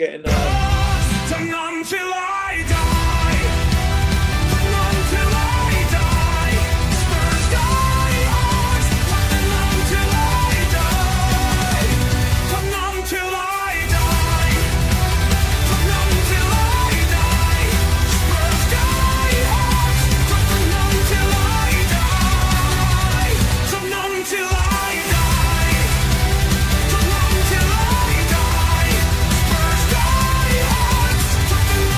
getting. Until I die. Until I die. Spurs Diehards. Until I die. Until I die. Until I die. Spurs Diehards. Until I die. Until I die. Until I die. Spurs Diehards.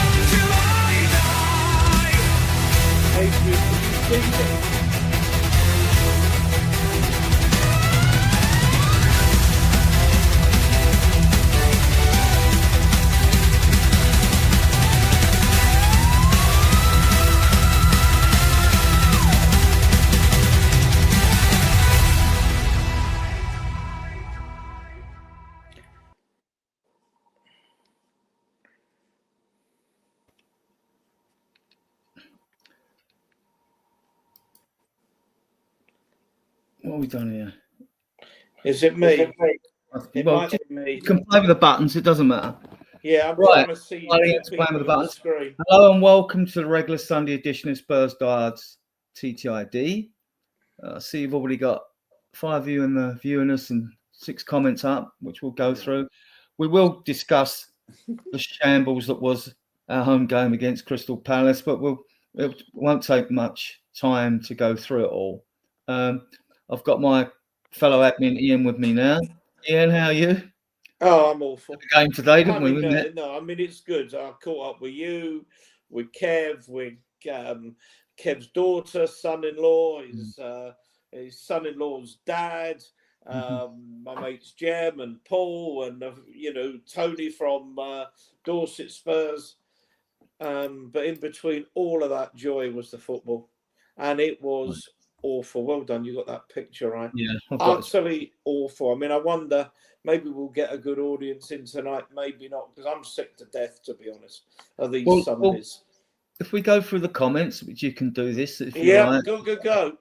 Until I die. Adrian, can you see it? What have we done here? Is it me? It Well, might just, be me. you can play with the buttons. It doesn't matter. Yeah, I'm Right. trying to see I'll two explain people with the on the buttons. screen. Hello and welcome to the regular Sunday edition of Spurs Diehards TTID. I see you've already got 5 of you in the viewing us and 6 comments up, which we'll go through. We will discuss the shambles that was our home game against Crystal Palace, but it won't take much time to go through it all. I've got my fellow admin Ian with me now. Ian, how are you? Oh, I'm awful. The game today, didn't we? No, I mean it's good. I caught up with you, with Kev, with Kev's daughter, son-in-law, his son-in-law's dad, my mates Jem and Paul, and Tony from Dorset Spurs. But in between all of that joy was the football, and it was awful. Well done, you got that picture right. Yeah, utterly awful. I mean, I wonder, maybe we'll get a good audience in tonight, maybe not, because I'm sick to death, to be honest, of these Sundays. If we go through the comments, which you can do this if you like. Go.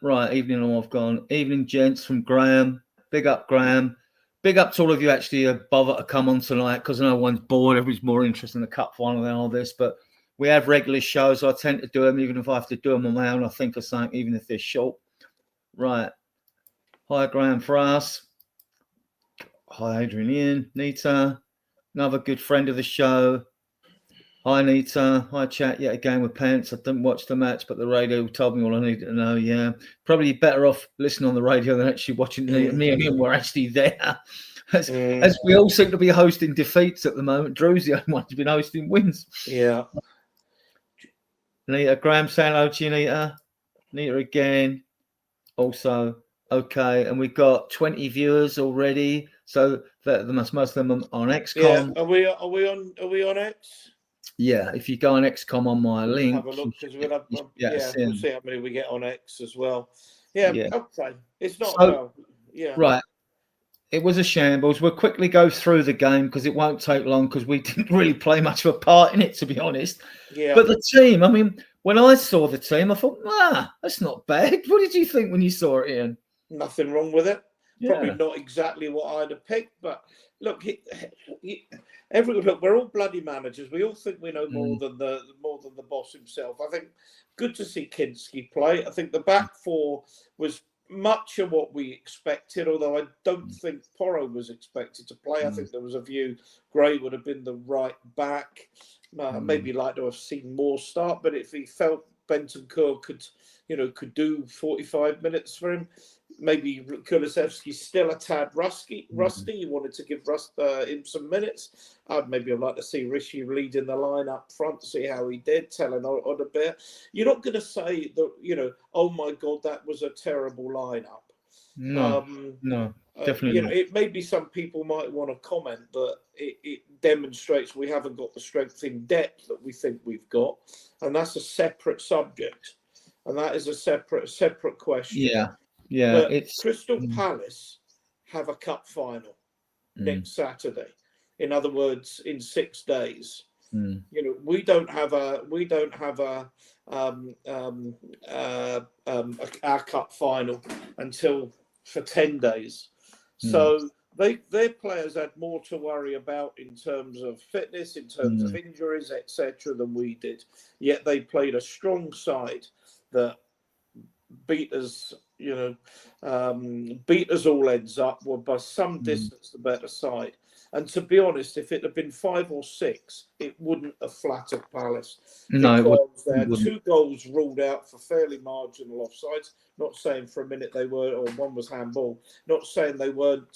Right, evening all I've gone. Evening, gents, from Graham. Big up, Graham. Big up to all of you actually bother to come on tonight, because no one's bored. Everybody's more interested in the cup final than all this, but we have regular shows. I tend to do them, even if I have to do them on my own. I think of something, even if they're short. Right. Hi, Graham for us. Hi, Adrian Ian. Nita, another good friend of the show. Hi, Nita. Hi, chat. Yet again with Pants. I didn't watch the match, but the radio told me all I needed to know. Yeah. Probably better off listening on the radio than actually watching. Me and him were actually there. As we all seem to be hosting defeats at the moment. Drew's the only one who's been hosting wins. Yeah. Nita, Graham, say hello to you, Nita. Nita again. Also, okay. And we've got 20 viewers already. So most of them are on XCOM. Yeah. Are we on X? Yeah, if you go on XCOM on my link, have a look, because we'll see how many we get on X as well. Yeah. Okay. It's not right. It was a shambles. We'll quickly go through the game because it won't take long, because we didn't really play much of a part in it, to be honest. Yeah. But the team, I mean, when I saw the team, I thought, that's not bad. What did you think when you saw it, Ian? Nothing wrong with it. Yeah. Probably not exactly what I'd have picked, but look, we're all bloody managers. We all think we know more than the boss himself. I think good to see Kinski play. I think the back four was much of what we expected, although I don't think Porro was expected to play. I think there was a view Gray would have been the right back. Maybe like to have seen more start, but if he felt Bentancur could do 45 minutes for him, maybe Kulusevski's still a tad rusty. You wanted to give him some minutes. I'd maybe like to see Rishi leading the line up front, see how he did, telling on a bit. You're not going to say that, oh my God, that was a terrible lineup. No, definitely not. It maybe some people might want to comment, but it demonstrates we haven't got the strength in depth that we think we've got, and that's a separate subject, and that is a separate question. Yeah. But Crystal Palace have a cup final next Saturday. In other words, in 6 days. We don't have our cup final until for 10 days. So their players had more to worry about in terms of fitness, in terms of injuries, etc., than we did. Yet they played a strong side that beat us, beat us all ends up, were by some distance the better side. And to be honest, if it had been 5 or 6, it wouldn't have flattered Palace, No, because they had wouldn't. 2 goals ruled out for fairly marginal offsides. Not saying for a minute they were, or one was handball. Not saying they weren't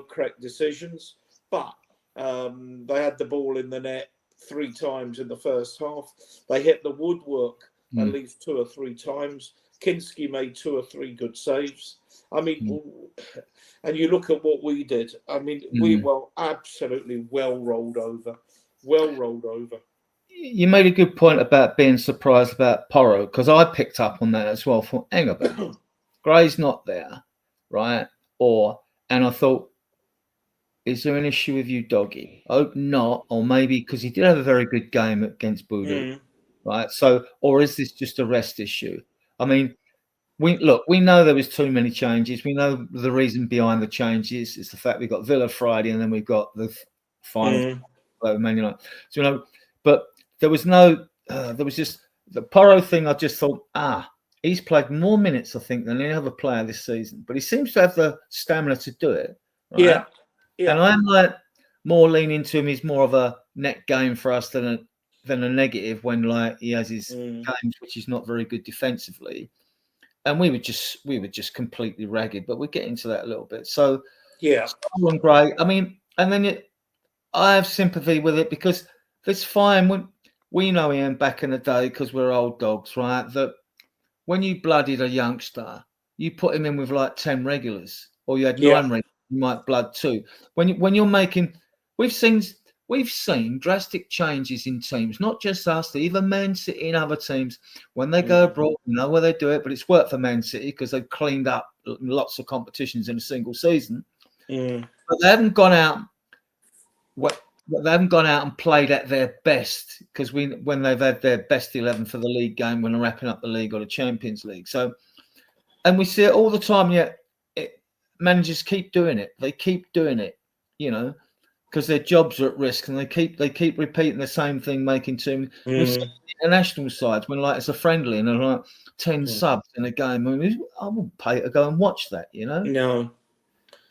correct decisions, but they had the ball in the net 3 times in the first half. They hit the woodwork at least 2 or 3 times. Kinski made 2 or 3 good saves. I mean, and you look at what we did. I mean, we were absolutely well rolled over. You made a good point about being surprised about Porro, because I picked up on that as well. For hang about, Gray's not there, right? And I thought, is there an issue with you, Doggy? I hope not, or maybe because he did have a very good game against Boudou, right? So, or is this just a rest issue? I mean, we know there was too many changes. We know the reason behind the changes is the fact we got Villa Friday and then we've got the final Man United. So, but there was there was just the Porro thing. I just thought, he's played more minutes, I think, than any other player this season, but he seems to have the stamina to do it. Right? Yeah. And I'm like more leaning to him. He's more of a net game for us than a negative when like he has his games, which is not very good defensively. And we were just completely ragged, but we'll get into that a little bit. So Scotland Gray. I mean, and then I have sympathy with it because it's fine. We know Ian back in the day because we're old dogs, right? That when you blooded a youngster, you put him in with like 10 regulars, or you had 9 regulars, you might blood 2. When you're making, we've seen drastic changes in teams, not just us, even Man City and other teams. When they go abroad, you know where they do it, but it's worked for Man City because they've cleaned up lots of competitions in a single season. But they haven't gone out. They haven't gone out and played at their best, because when they've had their best 11 for the league game when they're wrapping up the league or the Champions League. So, and we see it all the time. Yet managers keep doing it. They keep doing it, because their jobs are at risk, and they keep repeating the same thing, making team international sides when like it's a friendly and they're like 10 subs in a game. I mean, I wouldn't pay to go and watch that, No.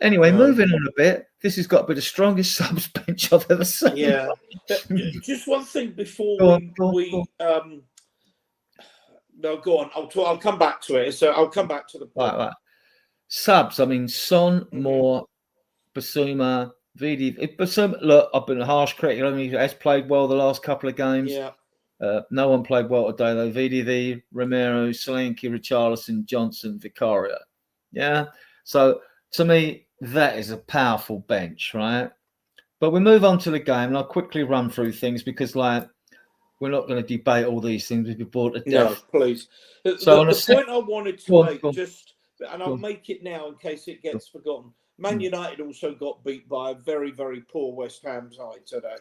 Anyway, moving on a bit. This has got to be the strongest subs bench I've ever seen. Yeah. Just one thing before Go on. No, go on. I'll come back to it. So I'll come back to the point. Right. Subs. I mean, Son, Moore, Basuma, VD. Basuma, look, I've been a harsh critic. I mean, he has played well the last couple of games. Yeah. No one played well today though. VDV, Romero, Solanke, Richarlison, Johnson, Vicario. Yeah. So to me, that is a powerful bench, right? But we move on to the game, and I'll quickly run through things because, like, we're not going to debate all these things. We'd be bored to death. No, please. So the point I wanted to make, and I'll make it now in case it gets forgotten. Man United also got beat by a very, very poor West Ham side today.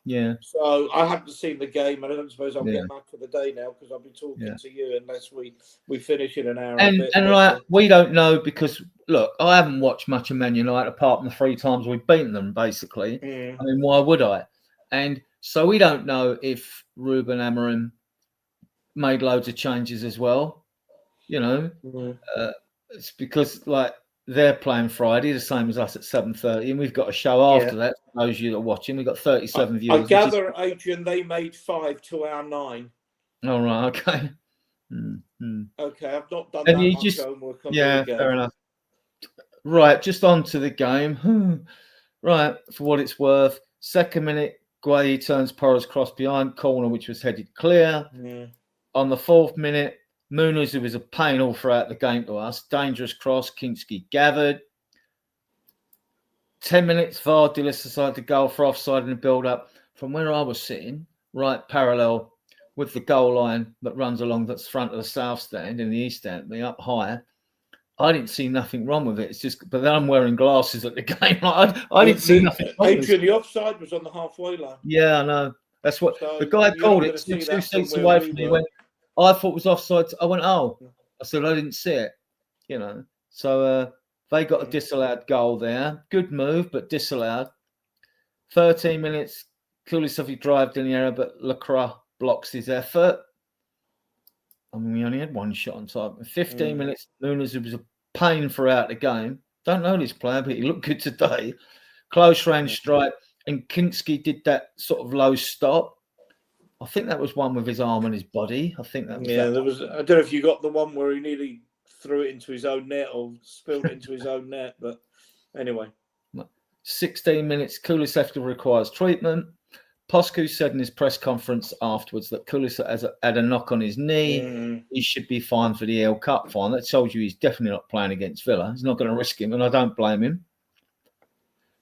Yeah. So I haven't seen the game, and I don't suppose I'll get back for the day now because I'll be talking to you unless we finish in an hour. And like, we don't know because, look, I haven't watched much of Man United apart from the 3 times we've beaten them, basically. I mean, why would I? And so we don't know if Ruben Amorim made loads of changes as well. It's because, like, they're playing Friday, the same as us at 7:30, and we've got a show after that. For those of you that are watching, we've got 37 viewers. I gather, Adrian, they made 5 to our 9. Oh, right, okay. Okay, I've not done that much homework on the game. Fair enough. Right, just on to the game. Right, for what it's worth, 2nd minute, Gueye turns Porro's cross behind corner, which was headed clear. On the 4th minute, Muniz, who was a pain all throughout the game to us, dangerous cross, Kinski gathered. 10 minutes, Vardilis decided to go for offside in the build-up. From where I was sitting, right parallel with the goal line that runs along the front of the south stand in the east stand, me up higher, I didn't see nothing wrong with it. It's just, but then I'm wearing glasses at the game. I didn't see nothing wrong with it. Adrian, the offside was on the halfway line. Yeah, I know. That's what the guy called it 2 seats away from me. Went, I thought it was offside. I went, I said, I didn't see it, So They got a disallowed goal there. Good move, but disallowed. 13 minutes, Kulisevsky drived in the area, but Lacroix blocks his effort. I mean, we only had one shot on target. 15 minutes, Nunes was a pain throughout the game. Don't know this player, but he looked good today. Close range strike, and Kinski did that sort of low stop. I think that was one with his arm and his body. I think that was there was. I don't know if you got the one where he nearly threw it into his own net or spilled it into his own net, but anyway. 16 minutes, Kulisevsky requires treatment. Poscu said in his press conference afterwards that Kulisevsky had a knock on his knee. He should be fine for the EL Cup final. That tells you he's definitely not playing against Villa. He's not going to risk him, and I don't blame him.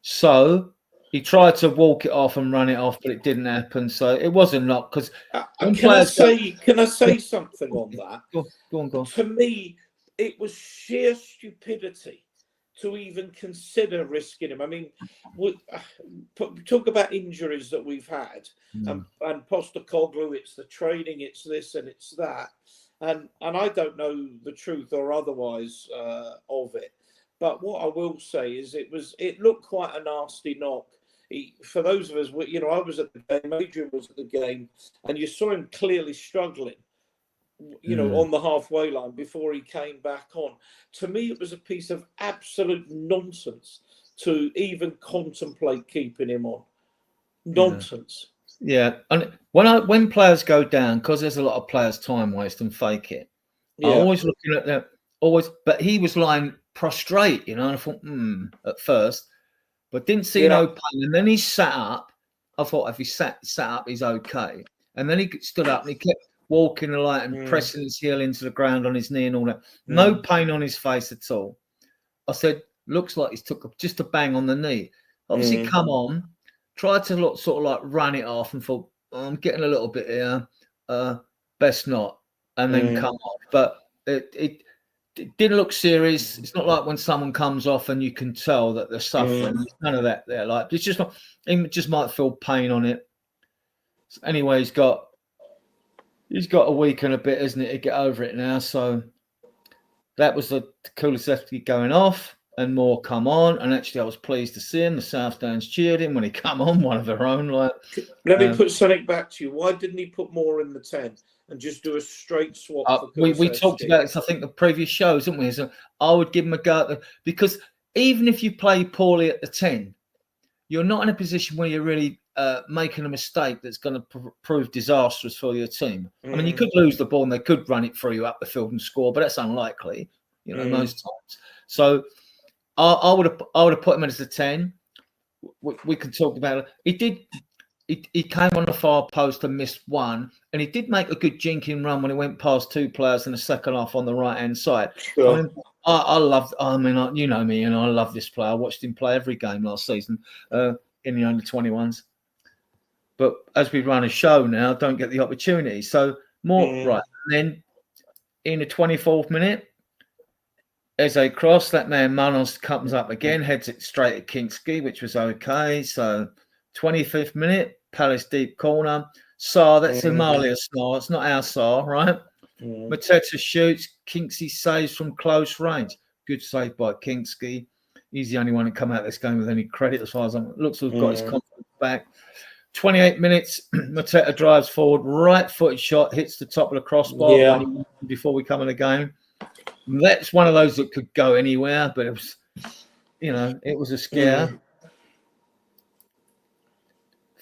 So he tried to walk it off and run it off, but it didn't happen. So it was a knock. Because can I say something on that? Go on. For me, it was sheer stupidity to even consider risking him. I mean, talk about injuries that we've had, and Postecoglou, it's the training, it's this and it's that, and I don't know the truth or otherwise of it. But what I will say is it looked quite a nasty knock. For those of us, I was at the game, Adrian was at the game, and you saw him clearly struggling, on the halfway line before he came back on. To me, it was a piece of absolute nonsense to even contemplate keeping him on. Nonsense. Yeah, and when players go down, because there's a lot of players time waste and fake it. I'm always looking at them. But he was lying prostrate, and I thought, at first, but didn't see no pain. And then he sat up. I thought if he sat up, he's okay. And then he stood up and he kept walking the light and pressing his heel into the ground on his knee and all that. No pain on his face at all. I said, looks like he's took just a bang on the knee. Obviously, come on, tried to sort of like run it off and thought, I'm getting a little bit here. Best not. And then come off. But it didn't look serious. It's not like when someone comes off and you can tell that they're suffering. There's none of that there. Like, it's just not, he just might feel pain on it. So anyway, he's got a week and a bit, isn't it, to get over it now. So that was the Kulisevsky going off and more come on. And actually, I was pleased to see him. The South Downs cheered him when he come on, one of their own. Like, let me put something back to you. Why didn't he put more in the 10 and just do a straight swap? We talked about this, I think, the previous shows, didn't we? So I would give him a go because even if you play poorly at the 10, you're not in a position where you're really making a mistake that's going to prove disastrous for your team. I mean, you could lose the ball and they could run it through you up the field and score, but that's unlikely, most times. So I would have put him as a 10. We can talk about it. He came on the far post and missed one, and he did make a good jinking run when he went past two players in the second half on the right hand side. Sure. I mean, I love. I mean, you know me, and I love this player. I watched him play every game last season in the under-21s. But as we run a show now, don't get the opportunity. So right. And then in the 24th minute, as a cross, that man Manos comes up again, heads it straight at Kinski, which was okay. So 25th minute, Palace deep corner. Sarr, that's Himalaya Sarr. It's not our Sarr, right? Mateta shoots. Kinski saves from close range. Good save by Kinski. He's the only one to come out of this game with any credit as far as I'm looks like he's got his confidence back. 28 minutes, Mateta drives forward, right-footed shot, hits the top of the crossbar before we come in the game. That's one of those that could go anywhere, but it was, it was a scare.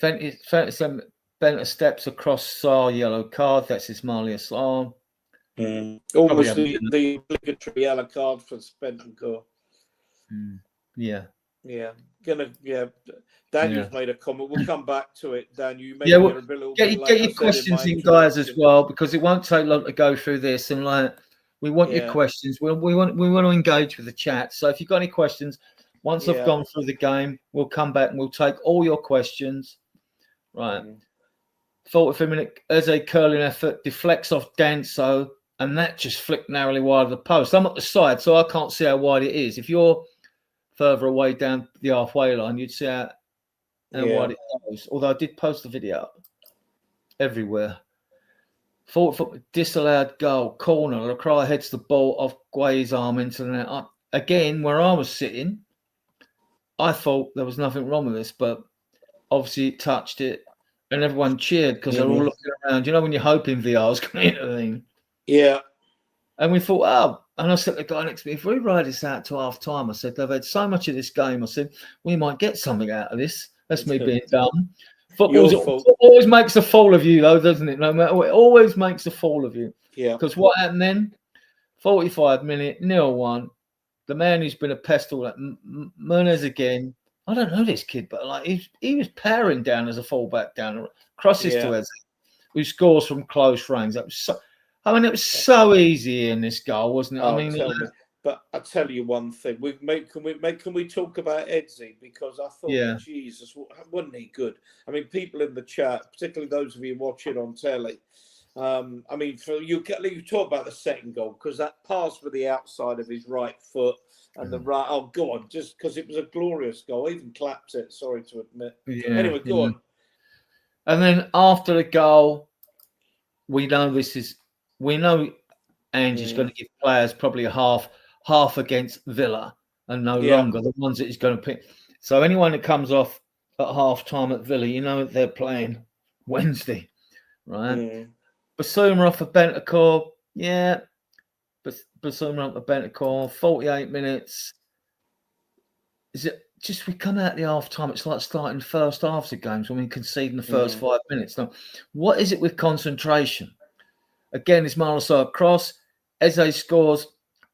Benta steps across Sarr, yellow card. That's Ismail Sarr. Almost the obligatory yellow card for Bentancur. Yeah. Daniel's made a comment. We'll come back to it, Dan. You may get your questions in, guys, as well, because it won't take long to go through this. And we want your questions. We want to engage with the chat. So if you've got any questions, once I've gone through the game, we'll come back and we'll take all your questions. Right. 45 minute as a curling effort deflects off Danso, and that just flicked narrowly wide of the post. I'm at the side, so I can't see how wide it is. If you're further away down the halfway line, you'd see how wide it goes. Although I did post the video everywhere. 40-foot disallowed goal, corner. Lacroix heads the ball off Guay's arm into the net. again, where I was sitting, I thought there was nothing wrong with this, but obviously it touched it, and everyone cheered because they're all looking around. You know, when you're hoping VR's coming into the thing. Yeah. And we thought, oh, and I said to the guy next to me, if we ride this out to half time, I said, they've had so much of this game. I said, we might get something out of this. That's me being dumb. Football always makes a fool of you, though, doesn't it? No matter what, it always makes a fool of you. Yeah. Because what happened then? 45 minute, 0-1. The man who's been a pest all that, Munez again. I don't know this kid, but like he was powering down as a fullback down crosses to Eze, who scores from close range. That was so. I mean, it was so easy in this goal, wasn't it? Oh, I mean, but I tell you one thing: can we talk about Eze? Because I thought, Jesus, wasn't he good? I mean, people in the chat, particularly those of you watching on telly. I mean, for you talk about the second goal because that pass with the outside of his right foot and the right. Oh, go on, just because it was a glorious goal. I even clapped it. Sorry to admit. Yeah, anyway, go on. And then after the goal, we know Angie's going to give players probably a half against Villa and no longer the ones that he's going to pick. So anyone that comes off at half time at Villa, you know they're playing Wednesday, right? Basuma off of Bentancur, Basuma off of Bentancur, 48 minutes. Is it just we come out the half time? It's like starting first halves of games when we concede in the first 5 minutes. Now, what is it with concentration? Again, it's Malasar cross. Eze scores.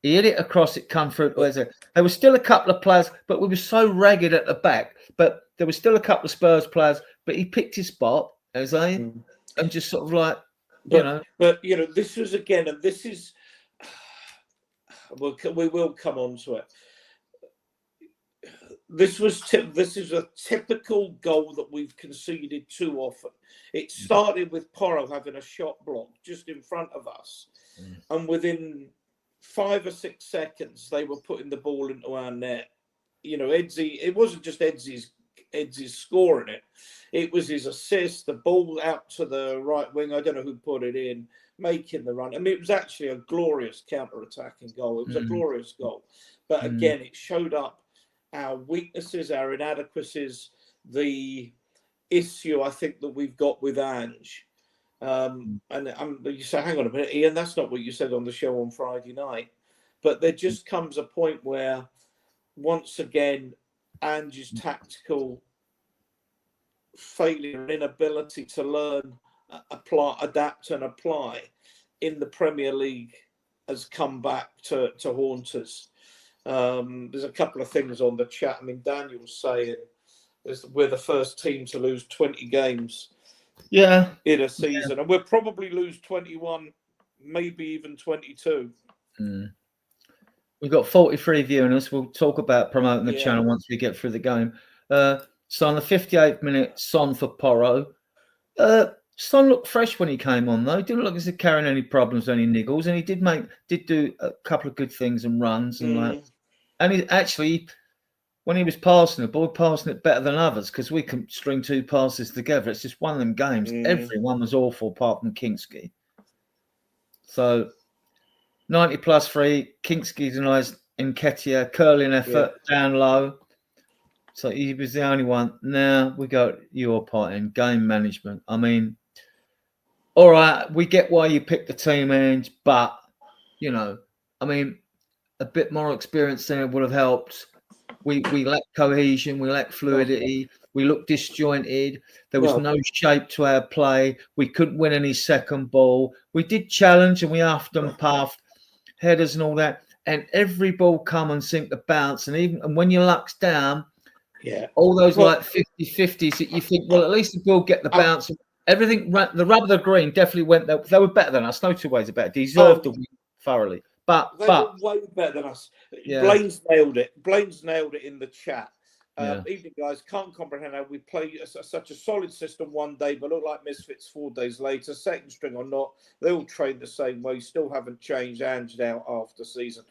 He hit it across. It come through to Eze. There was still a couple of players, but we were so ragged at the back. But there was still a couple of Spurs players. But he picked his spot, Eze, and just sort of like, But this was again, and this is. We will come on to it. This is a typical goal that we've conceded too often. It started with Porro having a shot blocked just in front of us, and within 5 or 6 seconds they were putting the ball into our net. Eze. It wasn't just Edze's scoring it; it was his assist, the ball out to the right wing. I don't know who put it in, making the run. I mean, it was actually a glorious counter-attacking goal. It was a glorious goal, but again, it showed up our weaknesses, our inadequacies, the issue I think that we've got with Ange. You say, hang on a minute, Ian, that's not what you said on the show on Friday night. But there just comes a point where, once again, Ange's tactical failure and inability to learn, adapt and apply in the Premier League has come back to haunt us. There's a couple of things on the chat. I mean, Daniel's saying we're the first team to lose 20 games in a season. And we'll probably lose 21, maybe even 22. We've got 43 viewing us. We'll talk about promoting the channel once we get through the game. So on the 58th minute, Son for Porro. Son looked fresh when he came on, though. He didn't look as if he carrying any problems, any niggles, and he did do a couple of good things and runs and And he actually, when he was passing the ball, passing it better than others because we can string 2 passes together. It's just one of them games. Everyone was awful apart from Kingsky. So 90 plus 3, Kingsky denies Nketiah, curling effort down low. So he was the only one. Now we got your part in game management. I mean, all right, we get why you picked the team, Ange, but, I mean, a bit more experience than it would have helped. We lack cohesion, we lack fluidity, we look disjointed. There was no shape to our play. We couldn't win any second ball. We did challenge and we huffed and puffed, headers and all that. And every ball come and seem to bounce. And when your luck's down, all those like 50-50s that you think, well, at least the ball get the bounce. Everything, the rub of the green definitely went there. They were better than us. No two ways about it. Deserved to win thoroughly. But they were way better than us. Blaine's nailed it. Blaine's nailed it in the chat. Evening, guys. Can't comprehend how we play such a solid system one day, but look like misfits 4 days later. Second string or not, they all train the same way. Still haven't changed. Ange out after season.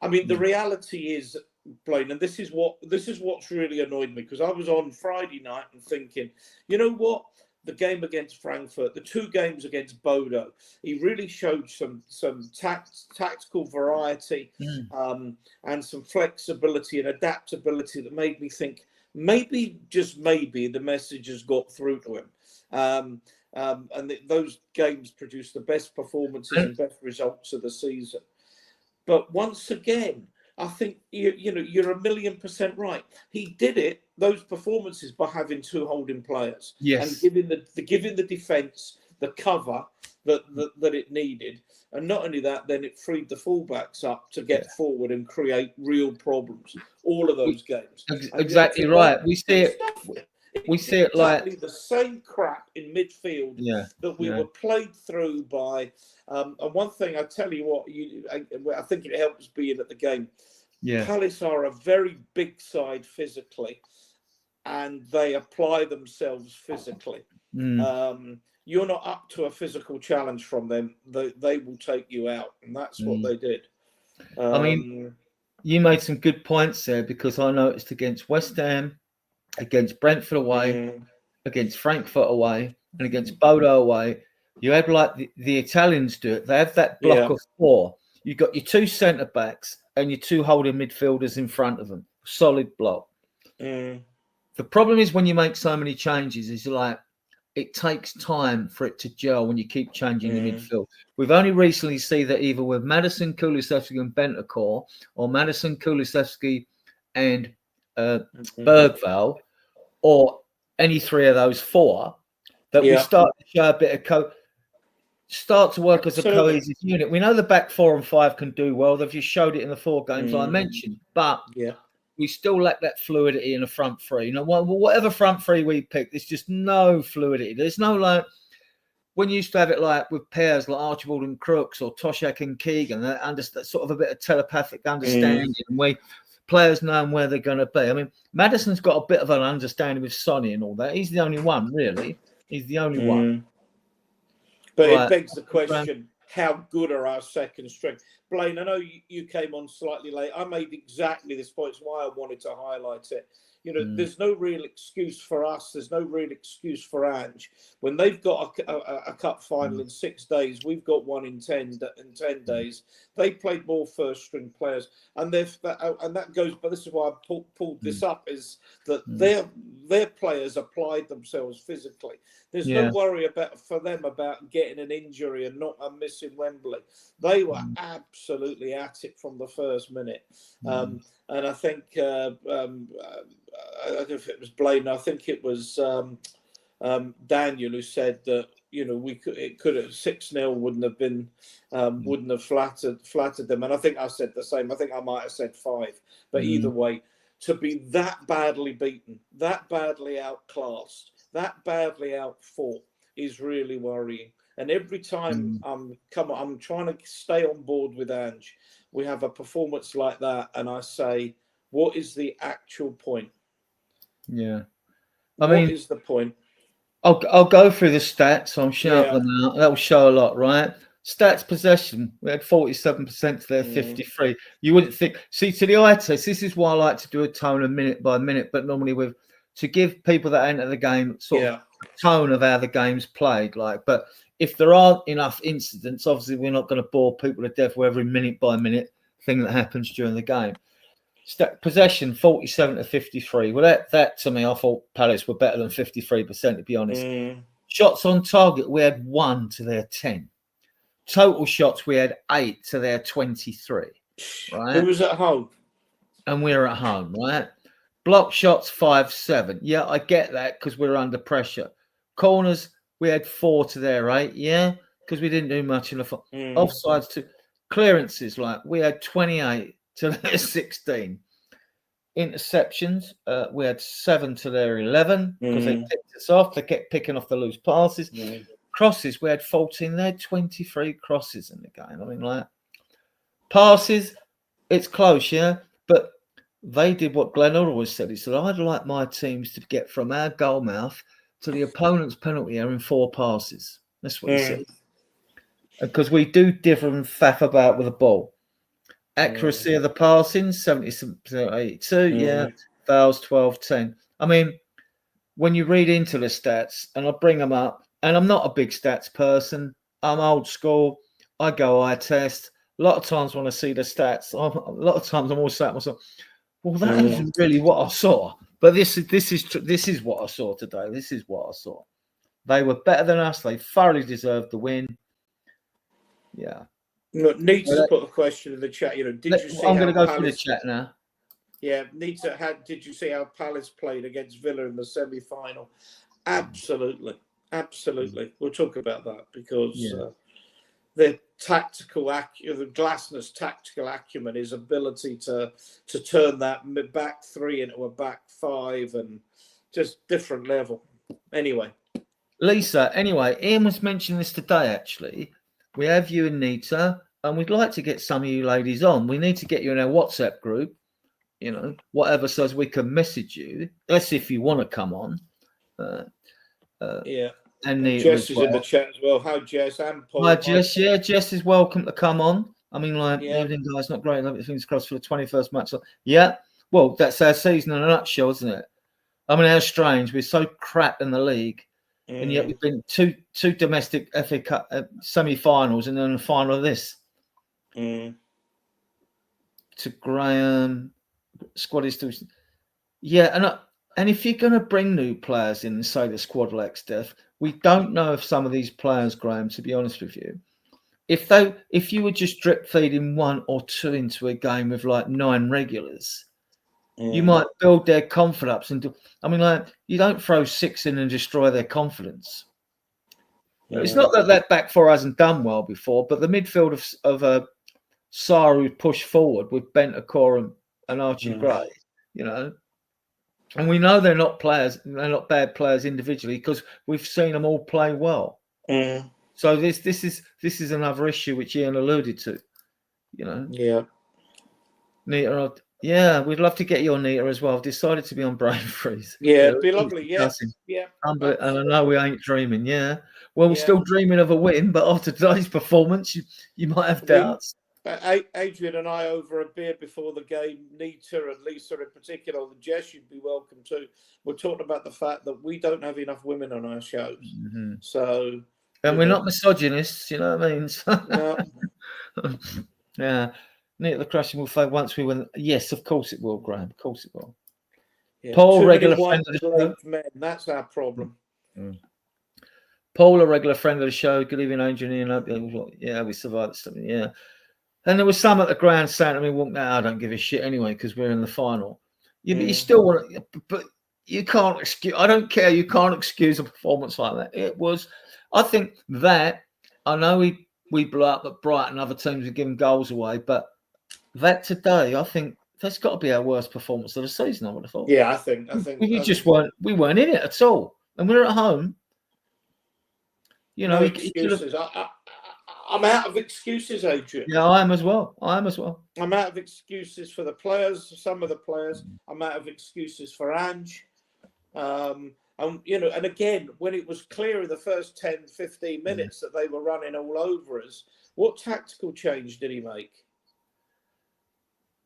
I mean, the reality is, Blaine, and this is what's really annoyed me because I was on Friday night and thinking, you know what? the game against Frankfurt, the 2 games against Bodo, he really showed some tactical variety and some flexibility and adaptability that made me think maybe, just maybe, the message has got through to him. Those games produced the best performances and best results of the season. But once again, I think you're 1,000,000% right. He did it, those performances, by having 2 holding players and giving the defence the cover that it needed. And not only that, then it freed the fullbacks up to get forward and create real problems. All of those games. Exactly right. We see it. We see it exactly like the same crap in midfield that we were played through by. And one thing I tell you what, I think it helps being at the game. Palace are a very big side physically, and they apply themselves physically. You're not up to a physical challenge from them; they will take you out, and that's what they did. I mean, you made some good points there, because I noticed against West Ham, against Brentford away, against Frankfurt away, and against Bodo away, you had like the Italians do it. They have that block of 4. You've got your 2 centre backs and your 2 holding midfielders in front of them. Solid block. The problem is when you make so many changes, is like it takes time for it to gel when you keep changing the midfield. We've only recently seen that either with Maddison, Kulusevski and Bentancur, or Maddison, Kulusevski and Bergvall, or any 3 of those 4, that we start to show a bit of start to work as a cohesive unit. We know the back 4 and 5 can do well. They've just showed it in the 4 games I mentioned, but we still lack that fluidity in the front 3. You know, whatever front 3 we pick, there's just no fluidity. There's no, like, when you used to have it like with pairs like Archibald and Crooks or Toshak and Keegan, that sort of a bit of telepathic understanding, and players knowing where they're going to be. I mean, Maddison's got a bit of an understanding with Sonny and all that. He's the only one, really. He's the only one. But it begs the question, how good are our second string? Blaine, I know you came on slightly late. I made exactly this point. It's why I wanted to highlight it. You know, there's no real excuse for us. There's no real excuse for Ange. When they've got a cup final in 6 days, we've got one in 10 days. They played more first string players, and that goes. But this is why I pulled this up: is that their players applied themselves physically. There's no worry for them about getting an injury and not missing Wembley. They were absolutely at it from the first minute. And I think I don't know if it was Blaine. I think it was Daniel who said that, you know, it could have 6-0 wouldn't have flattered them. And I think I said the same. I think I might have said 5. But either way, to be that badly beaten, that badly outclassed, that badly outfought is really worrying. And every time I'm trying to stay on board with Ange, we have a performance like that, and I say, what is the actual point? Yeah. What is the point? I'll go through the stats. I'm shouting them out. That will show a lot, right? Stats possession. We had 47% to their 53. You wouldn't think. See, to the eye test, this is why I like to do a tone of minute by minute, but normally to give people that enter the game sort of tone of how the game's played. But if there aren't enough incidents, obviously we're not going to bore people to death with every minute by minute thing that happens during the game. Possession 47 to 53. Well, that to me, I thought Palace were better than 53%, to be honest. Shots on target, we had 1 to their 10. Total shots, we had 8 to their 23. Right? Who was at home? And we're at home, right? Block shots 5-7. Yeah, I get that because we're under pressure. Corners, we had 4 to their 8. Yeah, because we didn't do much in the offsides. To clearances, we had 28 to their 16. Interceptions, we had 7 to their 11 because they picked us off. They kept picking off the loose passes. Crosses, we had 14. They had 23 crosses in the game. I mean, passes, it's close, yeah, but they did what Glenn always said. He said, I'd like my teams to get from our goal mouth to the opponent's penalty area in 4 passes. That's what he said. Because we do differ and faff about with the ball. Accuracy of the passing, 77 82, fouls 12-10. I mean, when you read into the stats, and I bring them up, and I'm not a big stats person. I'm old school. I go eye test. A lot of times when I see the stats, a lot of times I'm always saying to myself, well, that isn't really what I saw. But this is what I saw today. This is what I saw. They were better than us. They thoroughly deserved the win. Yeah. Look, needs to put a question in the chat. You know, did you see? I'm going to go Palace, through the chat now. Yeah, needs to. Did you see how Palace played against Villa in the semi-final? Absolutely, absolutely. We'll talk about that because the tactical the Glasner's tactical acumen, his ability to turn that back three into a back five, and just different level. Anyway, Lisa. Anyway, Ian was mentioning this today. Actually, we have you and Nita, and we'd like to get some of you ladies on. We need to get you in our WhatsApp group. You know, whatever, so as we can message you. That's if you want to come on. yeah. And Jess is in the chat as well. Hi, Jess and Paul. Hi, Jess. Yeah, Jess is welcome to come on. I mean, like, Yeah. evening, guys. Not great. Fingers crossed for the 21st match. So, yeah. Well, that's our season in a nutshell, isn't it? I mean, how strange. We're so crap in the league, and yet we've been two domestic FA Cup semi-finals, and then the final of this. To Graham, squad is still. Yeah, and if you're going to bring new players in and say the squad lacks depth, we don't know if some of these players, Graham, to be honest with you, if you were just drip feeding one or two into a game with like 9 regulars, you might build their confidence. I mean, like, you don't throw 6 in and destroy their confidence. It's not that back four hasn't done well before, but the midfield of Saru pushed forward with Bentancur and Archie Gray, you know. And we know they're not players, they're not bad players individually because we've seen them all play well. So this is another issue which Ian alluded to, you know. Yeah. Nita, we'd love to get you on Nita as well. I've decided to be on brain freeze. Yeah, it'd be lovely. Yeah. And I know we ain't dreaming. Yeah. Well, we're still dreaming of a win, but after today's performance, you might have doubts. Adrian and I over a beer before the game, Nita and Lisa in particular, and Jess, you'd be welcome too. We're talking about the fact that we don't have enough women on our shows. So, and we're not misogynists, you know what I mean? No. Yeah. Nita, the crushing will fade once we win. Yes, of course it will, Graham. Of course it will. Yeah. Paul, regular friend of the show. Men, that's our problem. Paul, a regular friend of the show. Good evening, Adrian. Yeah, we survived something. Yeah. And there was some at the ground saying to me, well, I don't give a shit anyway because we're in the final. But you still want to, but you can't excuse, I don't care, you can't excuse a performance like that. It was, I think that, I know we blew up at Brighton, other teams were giving goals away, but that today, I think that's got to be our worst performance of the season, I would have thought. Yeah, I think. We weren't in it at all. And we're at home. You know, no excuses. I'm out of excuses, Adrian. Yeah, I am as well. I'm out of excuses for the players, some of the players. I'm out of excuses for Ange. And again, when it was clear in the first 10, 15 minutes that they were running all over us, what tactical change did he make?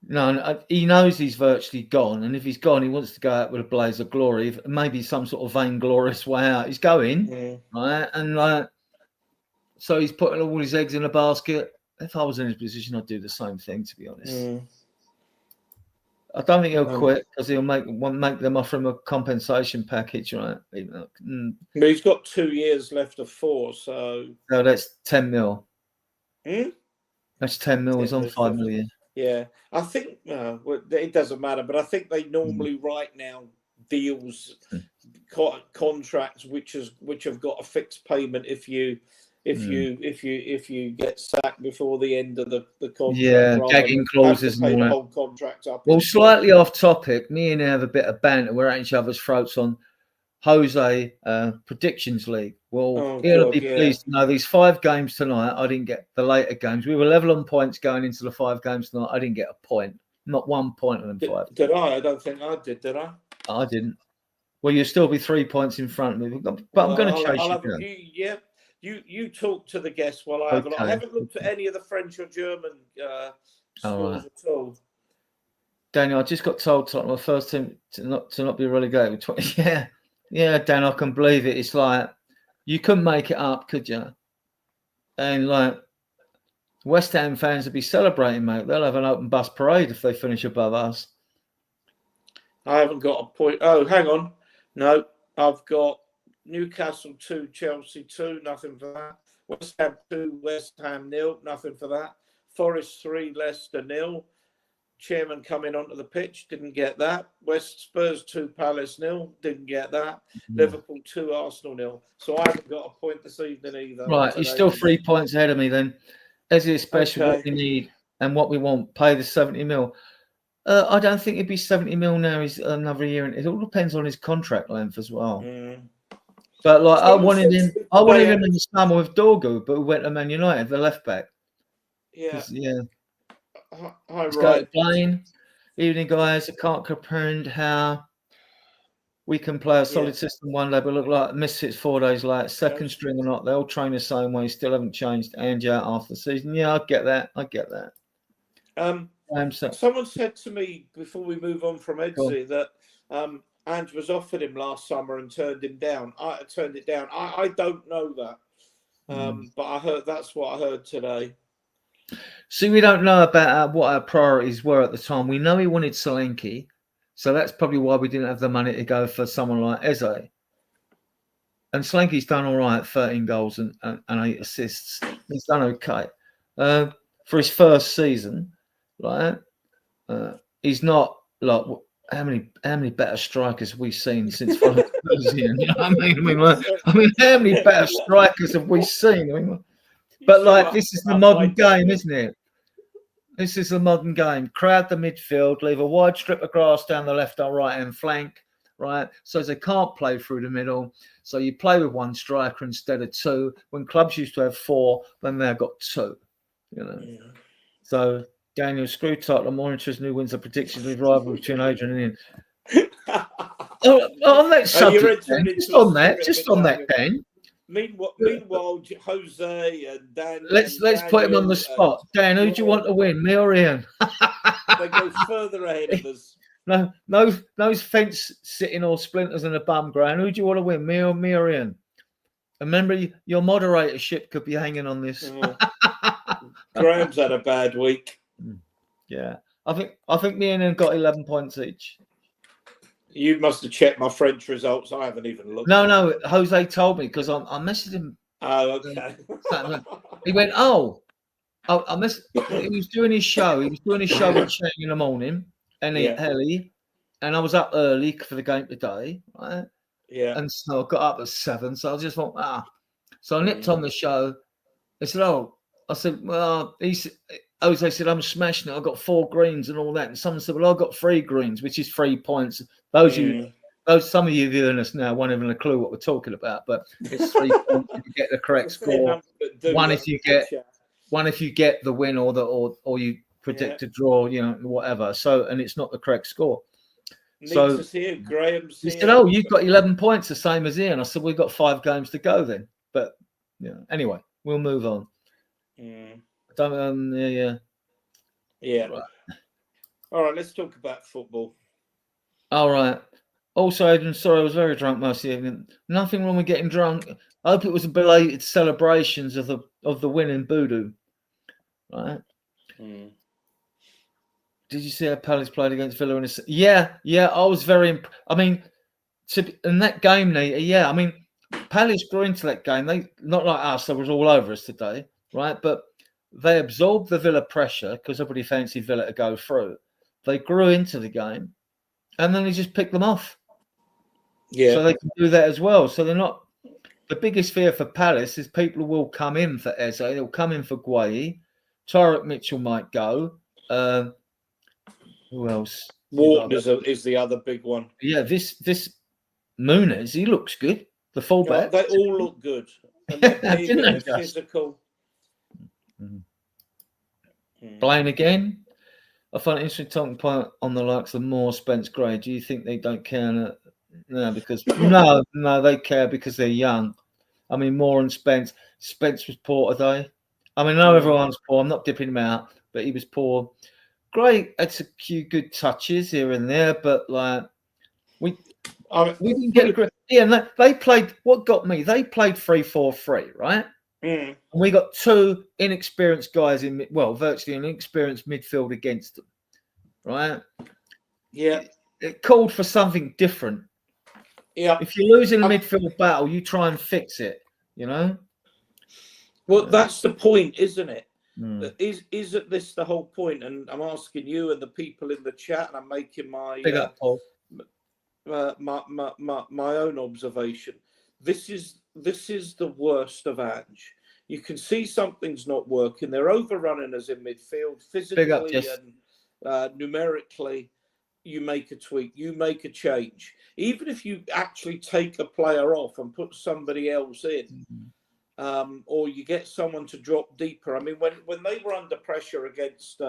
No, he knows he's virtually gone. And if he's gone, he wants to go out with a blaze of glory, maybe some sort of vainglorious way out. He's going, right? And so he's putting all his eggs in a basket. If I was in his position, I'd do the same thing, to be honest. I don't think he'll quit because he'll make them offer him a compensation package, right? But he's got 2 years left of 4, so... No, that's 10 mil. That's 10 mil. He's on 5 million. Yeah. I think, it doesn't matter, but I think they normally write now deals, contracts which have got a fixed payment if you get sacked before the end of the contract. Yeah, gagging clauses and all that. The whole contract up. Well, slightly off topic, me and him have a bit of banter. We're at each other's throats on Jose Predictions League. Well, he'll be pleased to know these 5 games tonight. I didn't get the later games. We were level on points going into the 5 games tonight. I didn't get a point. Not 1 point on them 5. Did I? I don't think I did I? I didn't. Well, you'll still be 3 points in front of me. But I'm going to chase you. You talk to the guests while I have a look. I haven't looked at any of the French or German scores at all. Daniel, I just got told Tottenham, my first team to not be relegated with 20. Yeah, Yeah, Dan, I can believe it. It's like you couldn't make it up, could you? And like West Ham fans would be celebrating, mate. They'll have an open bus parade if they finish above us. I haven't got a point. Oh, hang on. No, I've got Newcastle 2, Chelsea 2, nothing for that. West Ham 2, West Ham 0, nothing for that. Forest 3, Leicester 0. Chairman coming onto the pitch, didn't get that. Spurs 2, Palace 0, didn't get that. Liverpool 2, Arsenal 0. So I haven't got a point this evening either. Right, you're still 3 points ahead of me then. As is especially what we need and what we want, pay the 70 mil. I don't think it'd be 70 mil now. He's another year, and it all depends on his contract length as well. But like, I wanted him in the summer with Dorgu, but we went to Man United, the left back. Yeah. Hi, right. Blaine, evening, guys. I can't comprehend how we can play a solid system one day, but look like misfits 4 days late. Second string or not, they all train the same way. Still haven't changed. And out after the season. Yeah, I get that. Someone said to me before we move on from Edsy that Ange was offered him last summer and turned it down. I don't know that, but I heard that's what I heard today. See, we don't know about what our priorities were at the time. We know he wanted Solanke, so that's probably why we didn't have the money to go for someone like Eze. And Solanke's done all right, 13 goals and 8 assists. He's done okay for his first season. Right, he's not like how many better strikers have we seen since you know what I mean, how many better strikers have we seen? But like, this is the modern game, isn't it? This is the modern game. Crowd the midfield, leave a wide strip of grass down the left or right hand flank, right? So they can't play through the middle. So you play with one striker instead of two. When clubs used to have 4, then they've got 2. You know, so. Daniel, screw tight. I'm more interested in who wins the predictions with rival between Adrian and Ian. On that subject, just on that, Dan. Meanwhile, Jose and Dan. Let's put him on the spot. Dan, who do you want to win, me or Ian? They go further ahead of us. No fence sitting or splinters in a bum ground. Who do you want to win, me or Ian? Remember, your moderatorship could be hanging on this. Graham's had a bad week. Yeah, I think me and him got 11 points each. You must have checked my French results. I haven't even looked. No, Jose told me because I messaged him. Oh, okay. He went, I missed. He was doing his show. He was doing his show with Shane in the morning, and Ellie, and I was up early for the game today, right? Yeah. And so I got up at 7. So I just thought, So I nipped on the show. They said, I said, well, Jose said, I'm smashing it. I got 4 greens and all that. And someone said, well, I got 3 greens, which is 3 points. Some of you viewing us now won't even a clue what we're talking about, but it's 3 points if you get the correct score. One if you get the win or you predict a draw, whatever. So, and it's not the correct score. So Graham's he said, you've got 11 points, the same as Ian. I said, we've got 5 games to go then. But anyway, we'll move on. Yeah. Right. All right, let's talk about football. All right. Also, Adrian, sorry, I was very drunk most of the evening. Nothing wrong with getting drunk. I hope it was a belated celebrations of the win in Voodoo. Right. Did you see how Palace played against Villa? Yeah. I was very. In that game, I mean, Palace grew into that game. They not like us. They was all over us today, right? But they absorbed the Villa pressure because everybody fancied Villa to go through. They grew into the game, and then they just picked them off. Yeah. So they can do that as well. So they're not. The biggest fear for Palace is people will come in for Eze. They'll come in for Gueye. Tyrick Mitchell might go. Who else? Wharton is the other big one. Yeah, this Muniz, he looks good. The fullback. They all look good. And they're physical. Blaine again. I find it interesting talking point on the likes of Moore, Spence, Gray. Do you think they don't care? No, because no, they care because they're young. I mean, Moore and Spence. Spence was poor today. I mean, I know everyone's poor. I'm not dipping him out, but he was poor. Gray had a few good touches here and there, but like We didn't get a grip. Yeah, and they played. What got me? They played 3-4-3, right? Mm. And we got two inexperienced guys virtually an inexperienced midfield against them, right? Yeah, It called for something different. yeah. If you lose in a midfield battle, you try and fix it, you know? Well, that's the point, isn't it? Mm. Isn't this the whole point? And I'm asking you and the people in the chat, and I'm making my Big up, Paul. my own observation. This is the worst of Ange. You can see something's not working. They're overrunning us in midfield, physically and numerically. You make a tweak, you make a change. Even if you actually take a player off and put somebody else in, or you get someone to drop deeper. I mean, when they were under pressure against,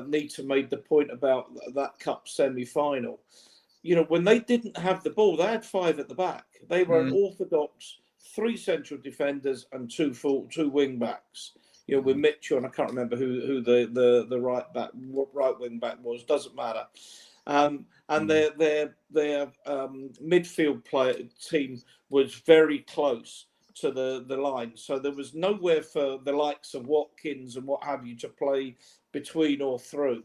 Nita made the point about that cup semi-final. You know, when they didn't have the ball, they had five at the back. They were an orthodox 3 central defenders and two wing backs. You know, with Mitchell, and I can't remember who the right wing back was. Doesn't matter. And their midfield team was very close to the line, so there was nowhere for the likes of Watkins and what have you to play between or through.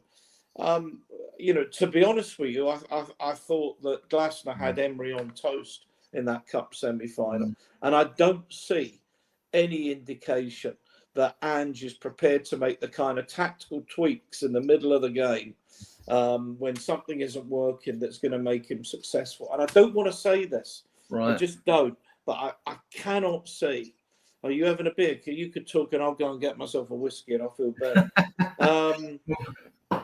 You know, to be honest with you, I thought that Glasner had Emery on toast in that cup semi-final, and I don't see any indication that Ange is prepared to make the kind of tactical tweaks in the middle of the game when something isn't working that's going to make him successful. And I don't want to say this, Right. I just don't. But I cannot see. Are you having a beer? You could talk, and I'll go and get myself a whiskey, and I'll feel better.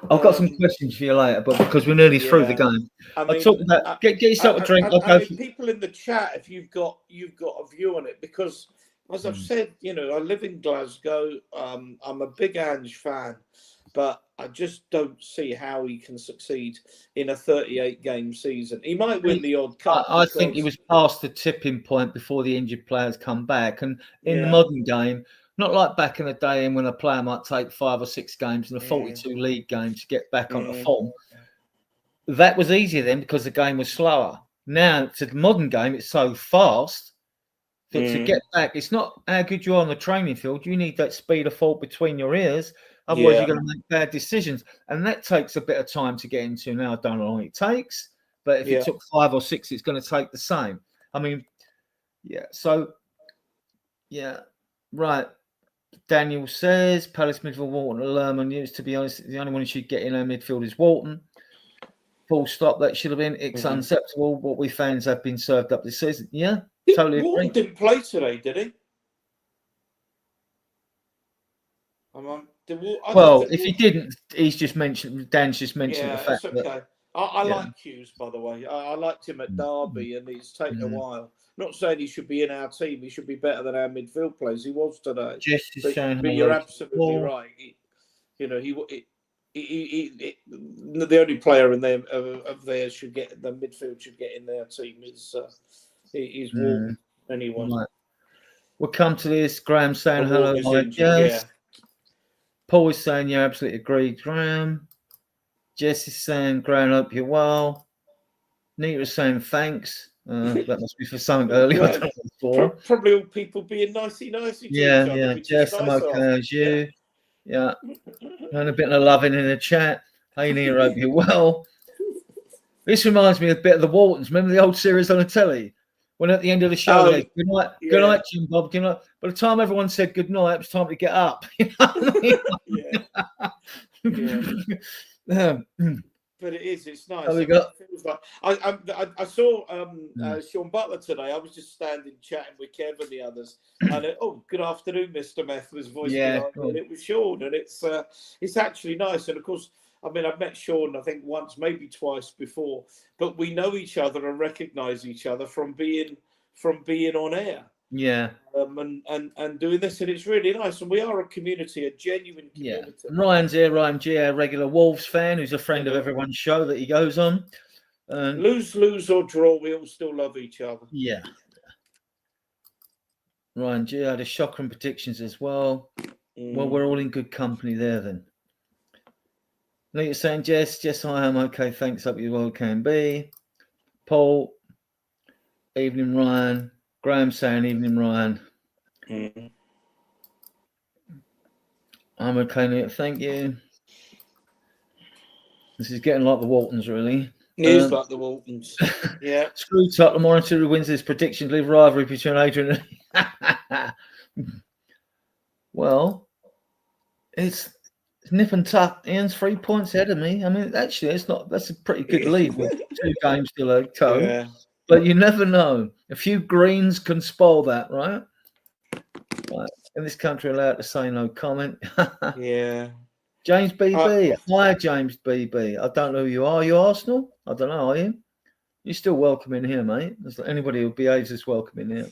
I've got some questions for you later, but because we're nearly through the game, I mean, talk about get yourself a drink. I mean, people in the chat, if you've got a view on it, because as I've said, you know, I live in Glasgow. I'm a big Ange fan, but I just don't see how he can succeed in a 38-game season. He might win the odd cup. I think he was past the tipping point before the injured players come back. And in the modern game, not like back in the day when a player might take 5 or 6 games in a 42 league game to get back onto form. That was easier then because the game was slower. Now, to the modern game, it's so fast that to get back, it's not how good you are on the training field. You need that speed of thought between your ears. Otherwise, you're going to make bad decisions. And that takes a bit of time to get into. Now, I don't know how long it takes. But if it took 5 or 6, it's going to take the same. I mean, So, right. Daniel says, Palace midfield, Walton and Lerman used, to be honest, the only one who should get in our midfield is Walton. Full stop. That should have been. It's unacceptable. What we fans have been served up this season. Yeah, totally agree. Walton didn't play today, did he? If he didn't, he's just mentioned. Dan's just mentioned the fact that. I like Hughes, by the way. I liked him at Derby, and it's taken a while. Not saying he should be in our team. He should be better than our midfield players. He was today. But you're absolutely right. The only player in there of theirs should get the midfield should get in their team is Walton. Anyone? Right. We'll come to this. Graham saying hello. Yes. Paul is saying you absolutely agree, Graham. Jess is saying, Graham, hope you're well. Nita is saying thanks. That must be for something earlier. Probably all people being nicey to each other. Jess, I'm okay as you. Yeah. And a bit of loving in the chat. Hey, Nita, hope you're well. This reminds me a bit of the Waltons. Remember the old series on the telly? When at the end of the show, they go, good night, Jim Bob. Good night. By the time everyone said good night, it was time to get up. You know what I mean? But it's nice. We got... It feels like I saw Sean Butler today. I was just standing chatting with Kev and the others, and good afternoon, Mr. Meth was voice behind me, and it was Sean, and it's actually nice. And of course, I mean, I've met Sean, I think once, maybe twice before, but we know each other and recognise each other from being on air. Yeah. And doing this, and it's really nice. And we are a community, a genuine community. Yeah. Ryan's here, Ryan G, a regular Wolves fan who's a friend of everyone's show that he goes on. Lose or draw, we all still love each other. Yeah. Ryan G had a shocker and predictions as well. Well, we're all in good company there then. You're saying, Jess, I am okay. Thanks. Hope you well can be. Paul, Evening, Ryan. Graham saying, evening, Ryan. Mm. I'm okay, Nick. Thank you. This is getting like the Waltons, really. It is like the Waltons. Yeah. Screw Tottenham. Until who wins this prediction, leave rivalry between Adrian and... Well, it's nip and tuck. Ian's 3 points ahead of me. I mean, actually, that's a pretty good lead with 2 games still to go. Yeah. But you never know. A few greens can spoil that, right? Right. In this country, allowed to say no comment. Yeah. James BB. Hi, James BB. I don't know who you are. Are you Arsenal? I don't know. Are you? You're still welcome in here, mate. Anybody who behaves is welcome in here.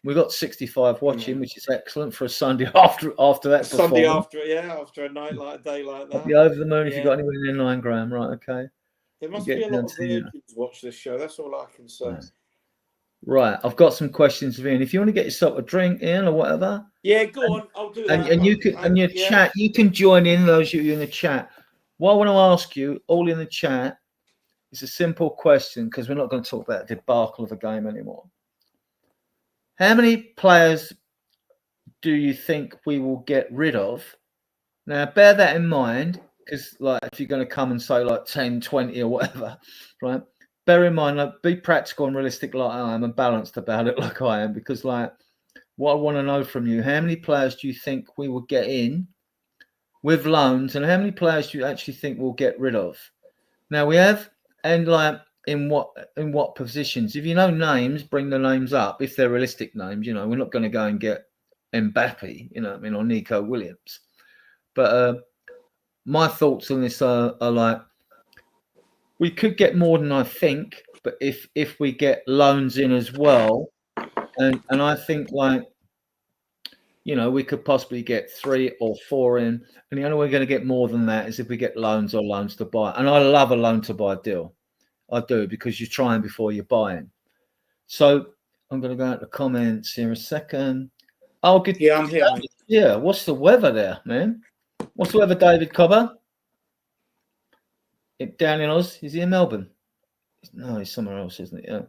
We got 65 watching, which is excellent for a Sunday after that. Sunday after a night like a day like that. I'll be over the moon if you got anyone in 9 gram, right? Okay. There must be a lot of virgins watch this show. That's all I can say. Right, I've got some questions for Ian. If you want to get yourself a drink, Ian, or whatever. Yeah, go on. I'll do that. And you can, and your chat, you can join in. Those of you in the chat. What I want to ask you, all in the chat, is a simple question because we're not going to talk about the debacle of the game anymore. How many players do you think we will get rid of? Now, bear that in mind, because like if you're going to come and say like 10, 20 or whatever, right? Bear in mind, like, be practical and realistic like I am and balanced about it like I am, because like what I want to know from you, how many players do you think we will get in with loans and how many players do you actually think we'll get rid of? Now we have, and like in what positions? If you know names, bring the names up if they're realistic names. You know, we're not going to go and get Mbappe, you know what I mean, or Nico Williams. But my thoughts on this are like, we could get more than I think, but if we get loans in as well, and I think like, you know, we could possibly get 3 or 4 in, and the only way we're going to get more than that is if we get loans or loans to buy. And I love a loan to buy deal. I do, because you're trying before you're buying. So I'm going to go out to comments here a second. Oh, good. Yeah, I'm here. Yeah, what's the weather there, man? What's the weather, David Cobber? Down in Oz? Is he in Melbourne? No, he's somewhere else, isn't it? Yeah.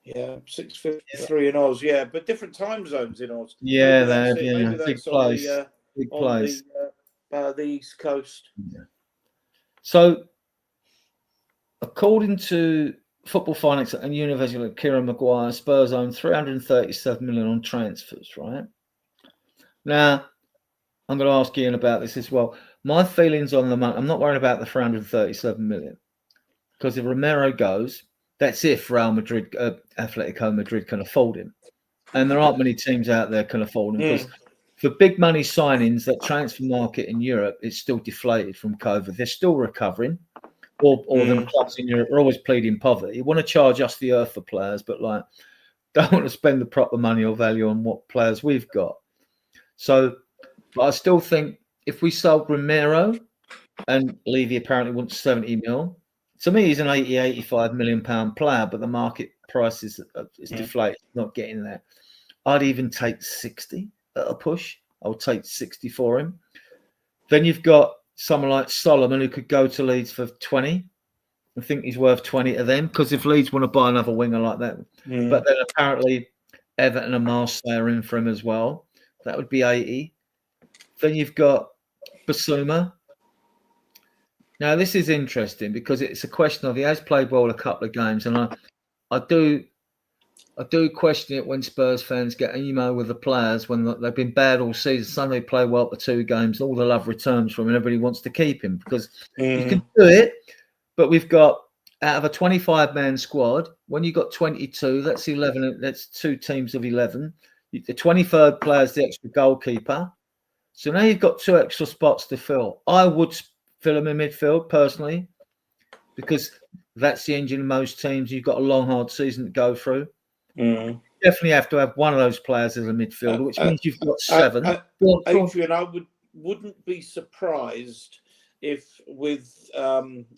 Yeah, 6:53 in Oz. Yeah, but different time zones in Oz. Yeah, maybe that's big place. Big place. On the East Coast. Yeah. So, according to Football Finance and University of Kieran Maguire, Spurs own 337 million on transfers, right? Now, I'm going to ask Ian about this as well. My feelings on the money, I'm not worried about the 337 million, because if Romero goes, that's if Real Madrid, Atletico Madrid can afford him. And there aren't many teams out there can afford him, because for big money signings, that transfer market in Europe is still deflated from COVID. They're still recovering. Or them clubs in Europe are always pleading poverty. You want to charge us the earth for players, but like don't want to spend the proper money or value on what players we've got. So, but I still think if we sold Romero, and Levy apparently wants 70 mil, to me he's an 85 million pound player, but the market price is deflated, not getting there. I'd even take 60 at a push. I would take 60 for him. Then you've got someone like Solomon who could go to Leeds for 20. I think he's worth 20 to them, because if Leeds want to buy another winger like that, but then apparently Everton and Marseille are in for him as well. That would be 80. Then you've got Basuma. Now this is interesting because it's a question of, he has played well a couple of games, and I do question it when Spurs fans get an email with the players when they've been bad all season. Suddenly play well for 2 games, all the love returns from him, and everybody wants to keep him because you can do it. But we've got, out of a 25-man squad, when you've got 22, that's 11. That's 2 teams of 11. The 23rd player is the extra goalkeeper. So now you've got 2 extra spots to fill. I would fill them in midfield personally, because that's the engine of most teams. You've got a long, hard season to go through. You definitely have to have one of those players as a midfielder, which means you've got 7. Adrian, I wouldn't be surprised if with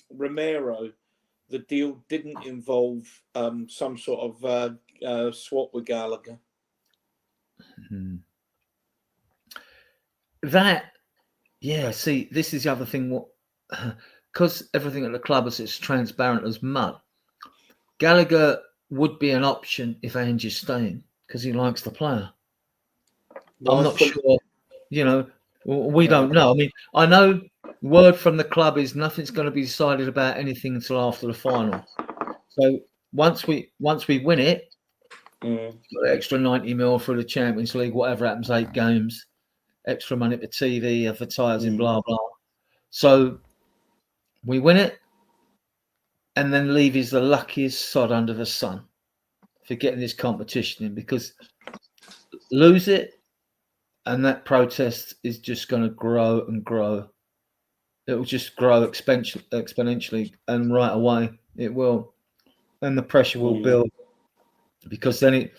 Romero the deal didn't involve some sort of swap with Gallagher. See, this is the other thing. Because everything at the club is as transparent as mud. Gallagher would be an option if Ange's staying because he likes the player. Well, I'm not sure. You know, we don't know. I mean, I know word from the club is nothing's going to be decided about anything until after the final. So once we win it, extra 90 mil for the Champions League, whatever happens, 8 games, extra money for TV, advertising, blah blah. So we win it, and then Levy's the luckiest sod under the sun for getting this competition in, because lose it, and that protest is just going to grow and grow. It will just grow exponentially, and right away it will, and the pressure will build, because then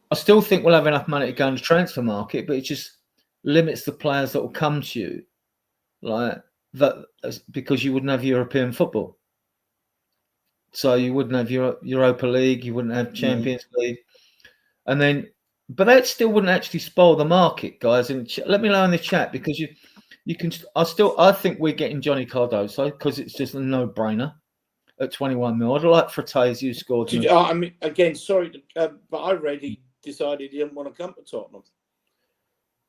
I still think we'll have enough money to go in the transfer market, but it just limits the players that will come to you, like that, because you wouldn't have European football. So you wouldn't have Europa League, you wouldn't have Champions League, and then, but that still wouldn't actually spoil the market, guys. And let me know in the chat, because you can. I think we're getting Johnny Cardoso because it's just a no-brainer at 21 mil. I'd like Fratesi, who scored. I mean, again, sorry, but I read he decided he didn't want to come to Tottenham.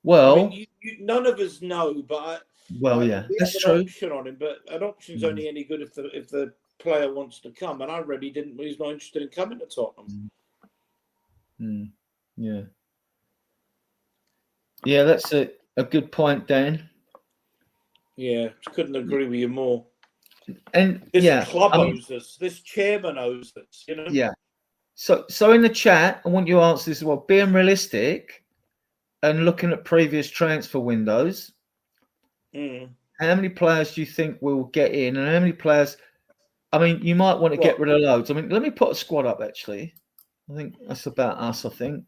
Well, I mean, none of us know, but yeah, that's true. Option on him, but an option's only any good if the player wants to come. And I read he's not interested in coming to Tottenham. Yeah, that's a good point, Dan. Yeah, couldn't agree with you more. And this club owes us. This chairman owes us. You know. Yeah. So in the chat, I want you to answer this as well. Being realistic and looking at previous transfer windows, how many players do you think will get in, and how many players? I mean, you might want to get rid of loads. I mean, let me put a squad up. Actually, I think that's about us. I think.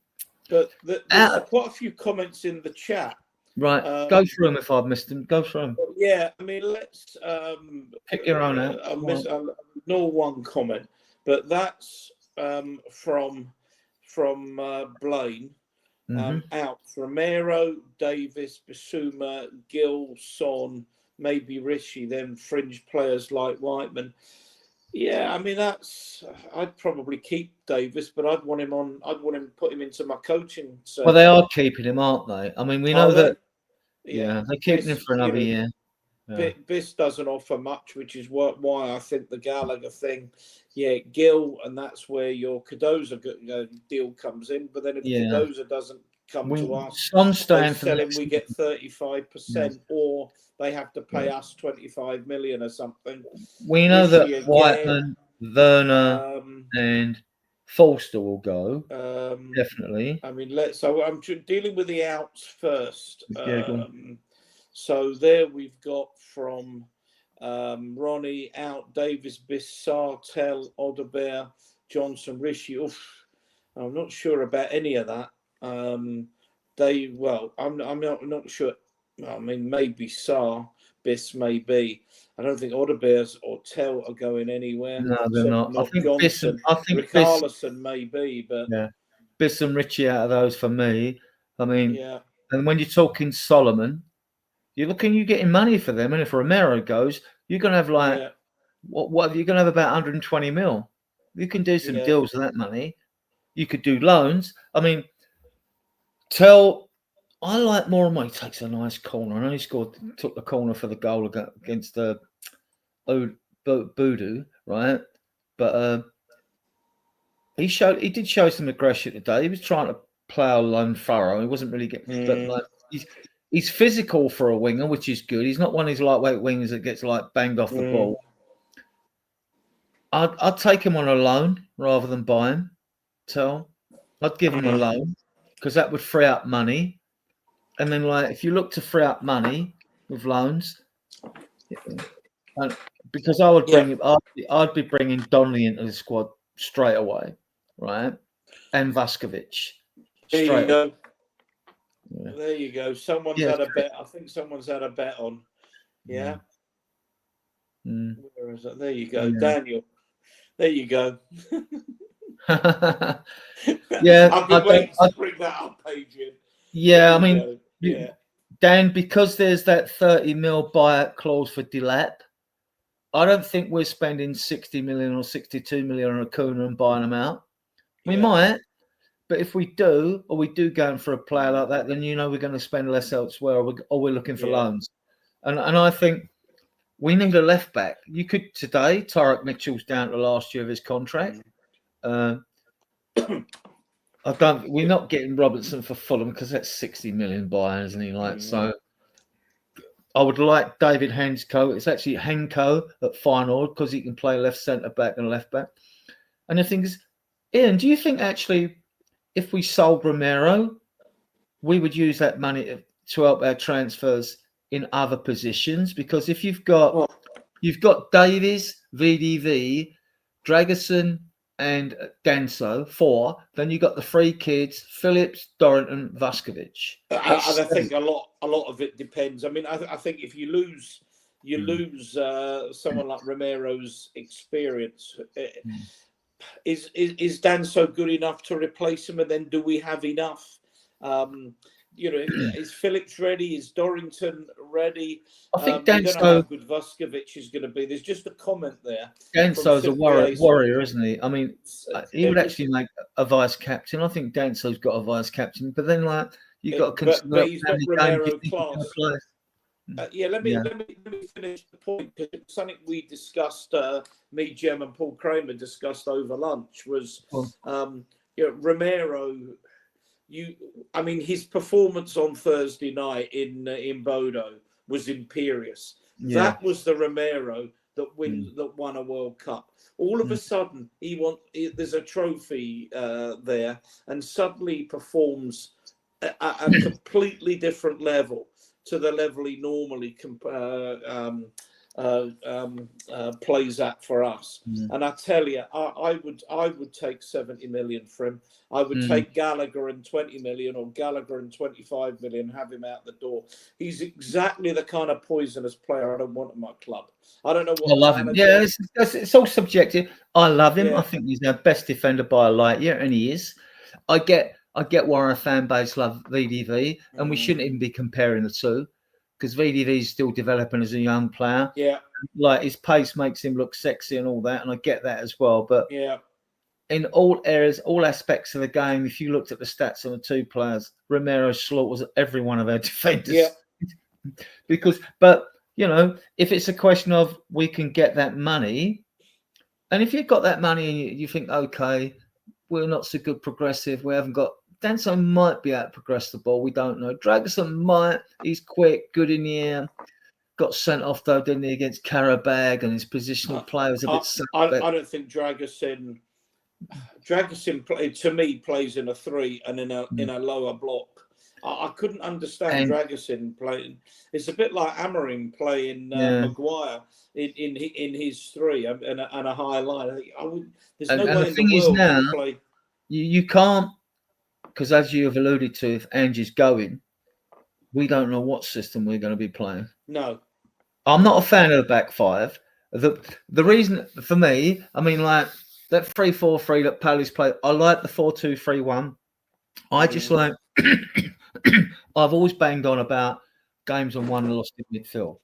But there's quite a few comments in the chat. Right, go through them if I've missed them. Go through them. Yeah, I mean, let's pick your own out. I'll ignore one comment, but that's from Blaine. Out Romero, Davis, Bissouma, Gill, Son, maybe Rishi, then fringe players like Whiteman. Yeah, I mean, I'd probably keep Davis, but I'd want him put him into my coaching. So. Well, they are keeping him, aren't they? I mean, we know that. Yeah, they're keeping him for another year. Yeah. This doesn't offer much, which is why I think the Gallagher thing. Yeah, Gill, and that's where your Cardozo deal comes in. But then if Cardozo doesn't come to us, we get 35%, or they have to pay us 25 million or something. We know that Whiteman, Werner, and Forster will go. Definitely. I mean, I'm dealing with the outs first. So there we've got from Ronnie out, Davis, Bissar, Tell, Odebear, Johnson, Rishi. I'm not sure about any of that. I'm not sure. I mean, maybe Sarr, Biss, maybe. I don't think Odebears or Tell are going anywhere. No, they're not. I think Johnson, Richarlison maybe, but Biss and Richie out of those for me. I mean, and when you're talking Solomon, you're getting money for them, and if Romero goes, you're going to have what you're going to have about 120 mil. You can do some deals with that money. You could do loans. I mean, I like Morimo. He takes a nice corner. I know he took the corner for the goal against the Boodoo, right? But he did show some aggression today. He was trying to plough a lone furrow. He wasn't really getting, but he's physical for a winger, which is good. He's not one of these lightweight wingers that gets banged off the ball. I'd take him on a loan rather than buy him. I'd give him a loan, because that would free up money. And then, if you look to free up money with loans, because I would bring him, I'd be bringing Donnelly into the squad straight away, right? And Vaskovic. There you go. Yeah. There you go. Someone's had a bet. I think someone's had a bet on. Yeah. Where is it? There you go, Daniel. There you go. Yeah, I've been waiting to bring that up, Adrian. Yeah, I mean, Dan, because there's that 30 mil buyout clause for Delap, I don't think we're spending 60 million or 62 million on Acuna and buying them out. We might, but if we do, or we do go in for a player like that, then we're going to spend less elsewhere, or we're looking for loans. And I think we need a left back. You could today. Tyrick Mitchell's down to the last year of his contract. We're not getting Robertson for Fulham because that's 60 million buy, isn't he? So. I would like David Hensko. It's actually Henko at Feyenoord because he can play left centre back and left back. And the thing is, Ian, do you think actually if we sold Romero, we would use that money to help our transfers in other positions? Because if you've got Davies, VDV, Dragerson, and Danso, 4, then you've got the 3 kids, Phillips, Dorrington, Vuskovic. And I think a lot of it depends. I mean, I think if you lose someone like Romero's experience. Is Danso good enough to replace him? And then do we have enough? Is Phillips ready? Is Dorrington ready? I think don't know Danso. how good Vuskovic is going to be. There's just a comment there. Danso's a warrior, isn't he? I mean, he would actually make a vice captain. I think Danso's got a vice captain, but then you've got to consider but he's not Romero class. Let me finish the point, because it was something we discussed. Me, Jem, and Paul Kramer discussed over lunch. Was Romero? His performance on Thursday night in Bodo was imperious. Yeah. That was the Romero that won a World Cup. All of a sudden, there's a trophy there, and suddenly he performs at a completely different level to the level he normally plays at for us. And I tell you, I would take 70 million for him. I would take Gallagher and 20 million, or Gallagher and 25 million, have him out the door. He's exactly the kind of poisonous player I don't want in my club. I don't know what. I love him. Yeah, it's all subjective. I love him. Yeah. I think he's our best defender by a light year, and he is. I get why our fan base love VDV, and we shouldn't even be comparing the two, because VDV is still developing as a young player. Yeah. His pace makes him look sexy and all that, and I get that as well. But in all areas, all aspects of the game, if you looked at the stats on the two players, Romero slaughters every one of our defenders. Yeah. But if it's a question of we can get that money, and if you've got that money and you think, okay, we're not so good progressive, we haven't got. Danso might be able to progress the ball. We don't know. Dragerson might. He's quick, good in the air. Got sent off though, didn't he, against Karabag, and his positional play was a bit. I don't think Dragerson to me plays in a 3 and in a lower block. I couldn't understand Dragerson playing. It's a bit like Amorim playing Maguire in his 3 and a high line. There's no way in the world now, to play. You can't. Because as you have alluded to, if Angie's going, we don't know what system we're going to be playing. No. I'm not a fan of the back 5. The reason for me, that 3-4-3 that Palace played, I like the 4-2-3-1. I just like, I've always banged on about games on one lost in midfield.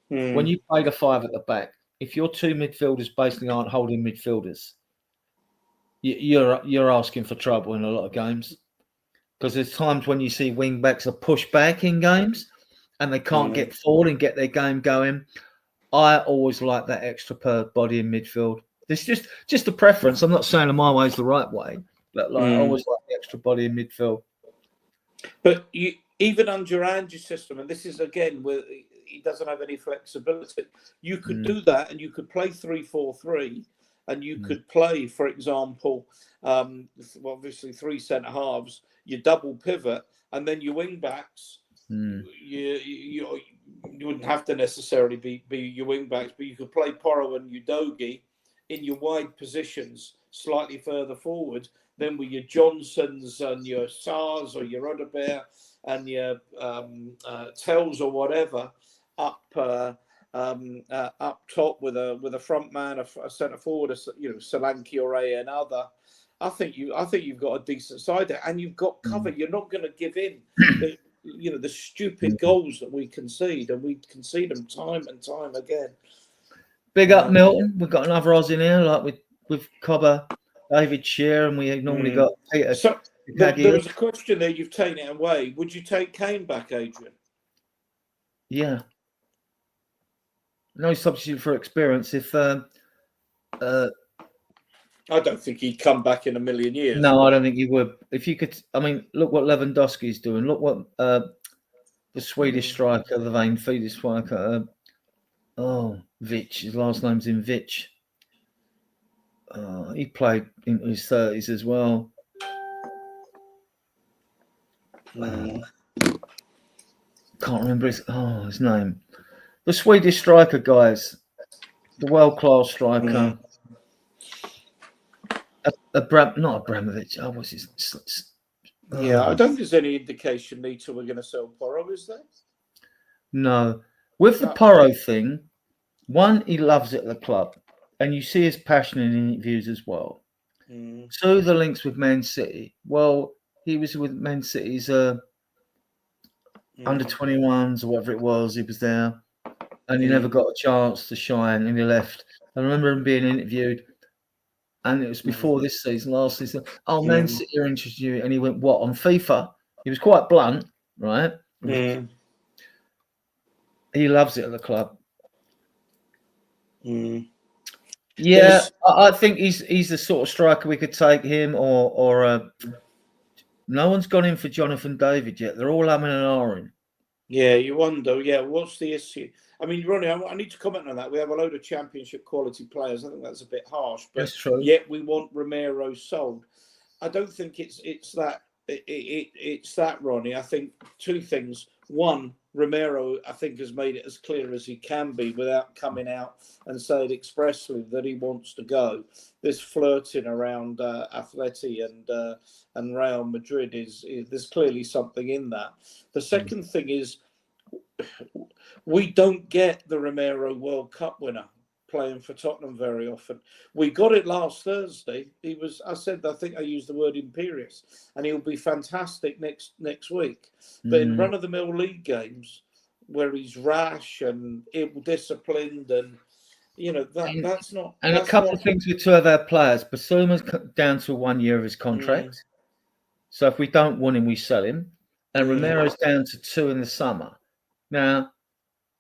When you play the 5 at the back, if your 2 midfielders basically aren't holding midfielders, you're asking for trouble in a lot of games, because there's times when you see wing backs are pushed back in games and they can't get forward and get their game going. I always like that extra per body in midfield. It's just a preference. I'm not saying that my way is the right way, but I always like the extra body in midfield. But even under Angie's system, and this is again where he doesn't have any flexibility, you could do that, and you could play 3-4-3. And you could play, for example, obviously 3 centre halves, your double pivot, and then your wing backs. You wouldn't have to necessarily be your wing backs, but you could play Porro and Udogie in your wide positions, slightly further forward. Then with your Johnsons and your Sars or your Rodebert and your Tells or whatever up top with a front man, a centre forward, Solanke or another. I think you've got a decent side there, and you've got cover. You're not going to give in the stupid goals that we concede, and we concede them time and time again. Big up Milton. We've got another Oz in here, like with Cobber David Shearer, and we normally got Peter. So there was a question there. You've taken it away. Would you take Kane back, Adrian? Yeah. No substitute for experience. If I don't think he'd come back in a million years. No, I don't think he would. If you could, I mean, look what Lewandowski's doing. Look what the Swedish striker, the vein Swedish striker. Vich. His last name's in Vich. He played into his 30s as well. Can't remember his name. The Swedish striker, guys. The world-class striker. Not Abramovich. What's his? Yeah, I don't think there's any indication Nita we're going to sell Porro, is there? No. With the Porro thing, one, he loves it at the club, and you see his passion in interviews as well. Two, the links with Man City. Well, he was with Man City's under 21s or whatever it was. He was there, and he never got a chance to shine, and he left. I remember him being interviewed, and it was before this season, last season. Oh, Man City are interested in you, and he went, "What, on FIFA?" He was quite blunt, right? He loves it at the club. Yeah, I think he's the sort of striker we could take him, or no one's gone in for Jonathan David yet. They're all umming and ahhing. Yeah, you wonder. Yeah, what's the issue? I mean, Ronnie, I need to comment on that. We have a load of championship quality players. I think that's a bit harsh, but that's true. Yet we want Romero sold. I don't think it's that. It's that, Ronnie. I think two things. One, Romero, I think, has made it as clear as he can be without coming out and saying expressly that he wants to go. This flirting around Atleti and Real Madrid is there's clearly something in that. The second thing is we don't get the Romero World Cup winner playing for Tottenham very often. We got it last Thursday. I think I used the word imperious, and he'll be fantastic next week. But in run-of-the-mill league games where he's rash and ill-disciplined, and that's not. And a couple of things with two of our players. Basuma's down to 1 year of his contract, so if we don't want him, we sell him. And Romero's down to 2 in the summer. Now,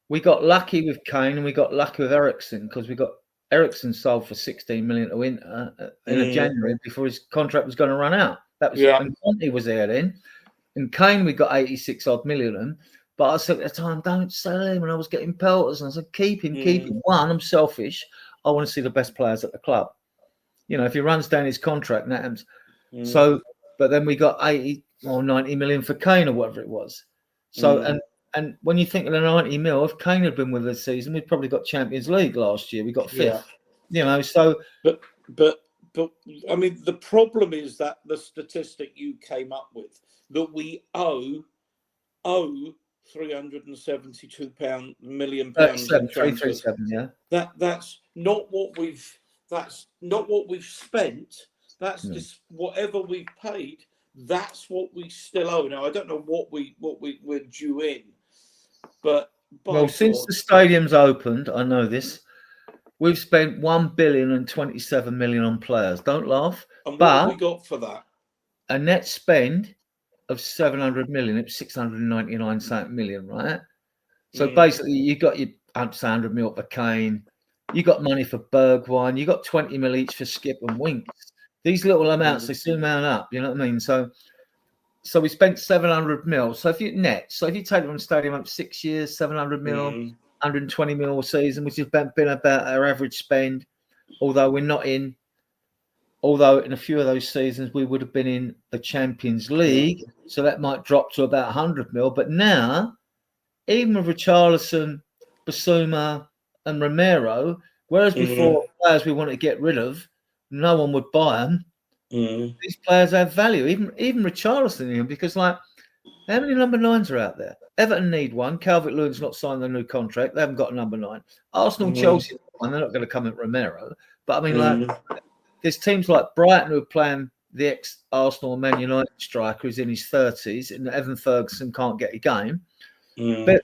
we got lucky with Kane and we got lucky with Eriksen, because we got Eriksen sold for 16 million to Inter in January before his contract was going to run out. That was and Conte was there then. And Kane, we got 86 odd million. But I said at the time, don't sell him. And I was getting pelters. And I said, keep him. One, I'm selfish. I want to see the best players at the club. If he runs down his contract, Natham's. So, but then we got 80 or 90 million for Kane or whatever it was. So, and when you think of the 90 mil, if Kane had been with us this season, we'd probably got Champions League last year. We got 5th. So. But I mean, the problem is that the statistic you came up with, that we owe £372 million. 337, yeah. That's not what we've spent. That's just whatever we've paid. That's what we still owe. Now I don't know what we're due in, but since the stadium's opened, I know this. We've spent 1,027 million on players. Don't laugh. And what have we got for that? A net spend of 700 million. It's 699 million, right? So basically, you got your 100 mil for Kane. You got money for Bergwijn. You got 20 mil each for Skip and Winks. These little amounts, they soon mount up. You know what I mean? So we spent 700 mil. So if you take them stadium up 6 years, 700 mil, 120 mil a season, which has been about our average spend. Although in a few of those seasons we would have been in the Champions League, so that might drop to about 100 mil. But now, even with Richarlison, Basuma, and Romero, whereas before players we wanted to get rid of, no one would buy them. These players have value, even Richarlison, because how many number 9s are out there? Everton need one. Calvert-Lewin's not signed a new contract. They haven't got a number 9. Arsenal, Chelsea, and they're not going to come at Romero. But I mean, there's teams like Brighton who are playing the ex-Arsenal and Man United striker who's in his 30s, and Evan Ferguson can't get a game. But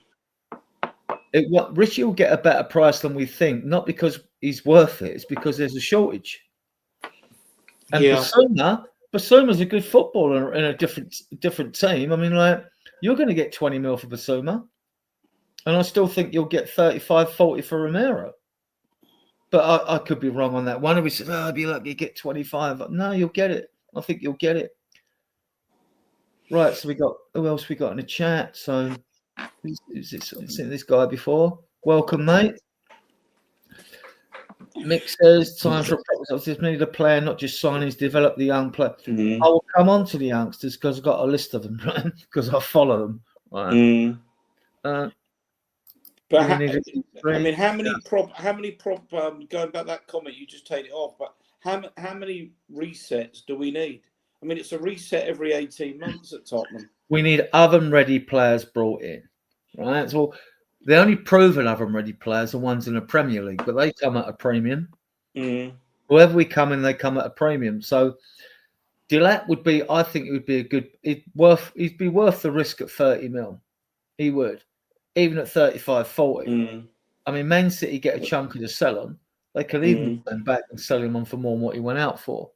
Richie will get a better price than we think, not because he's worth it. It's because there's a shortage. And Yeah. Basuma's a good footballer in a different team. I mean, like, you're going to get 20 mil for Basuma. And I still think you'll get 35, 40 for Romero. But I could be wrong on that one. And we said, I'd be lucky you get 25. No, you'll get it. I think you'll get it. Right, so who else we got in the chat? So who's this? I've seen this guy before. Welcome, mate. Mick says, time for a practice. Just need a player, not just signings, develop the young player. Mm. I will come on to the youngsters because I've got a list of them, right? Because I follow them. Right. Mm. But how many going back that comment, you just take it off, but how many resets do we need? I mean, it's a reset every 18 months at Tottenham. We need oven-ready players brought in, right? So the only proven oven-ready players are ones in the Premier League, but they come at a premium. Mm. Whoever we come in, they come at a premium. So Dilat would be, I think it would be he'd be worth the risk at 30 mil. He would, even at 35, 40. Mm. I mean, Man City get a chunk of the sell on. They could even go back and sell him on for more than what he went out for.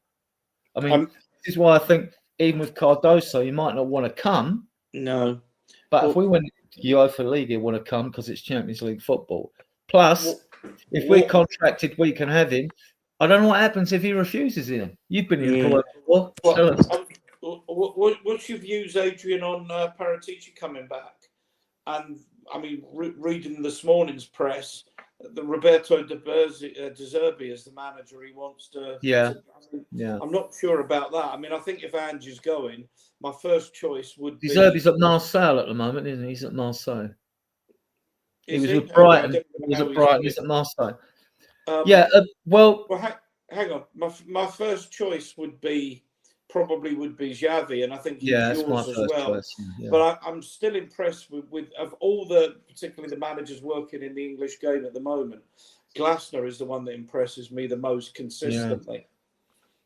I mean, this is why I think even with Cardoso, you might not want to come. No. But if we win UEFA League, you want to come because it's Champions League football. Plus, if we're contracted, we can have him. I don't know what happens if he refuses him. You've been employed before. What's your views, Adrian, on Paratici coming back? And I mean, reading this morning's press, the Roberto De Zerbi is the manager he wants to. Yeah. I'm not sure about that. I mean, I think if Ange is going, my first choice would be. De Zerbi's at Marseille at the moment, isn't he? He's at Marseille. He was with Brighton. He was at Brighton. He's at Marseille. Well, hang on. My first choice would be Xavi, and I think he's yours as well. Choice, yeah. But I'm still impressed with of all particularly the managers working in the English game at the moment. Glasner is the one that impresses me the most consistently.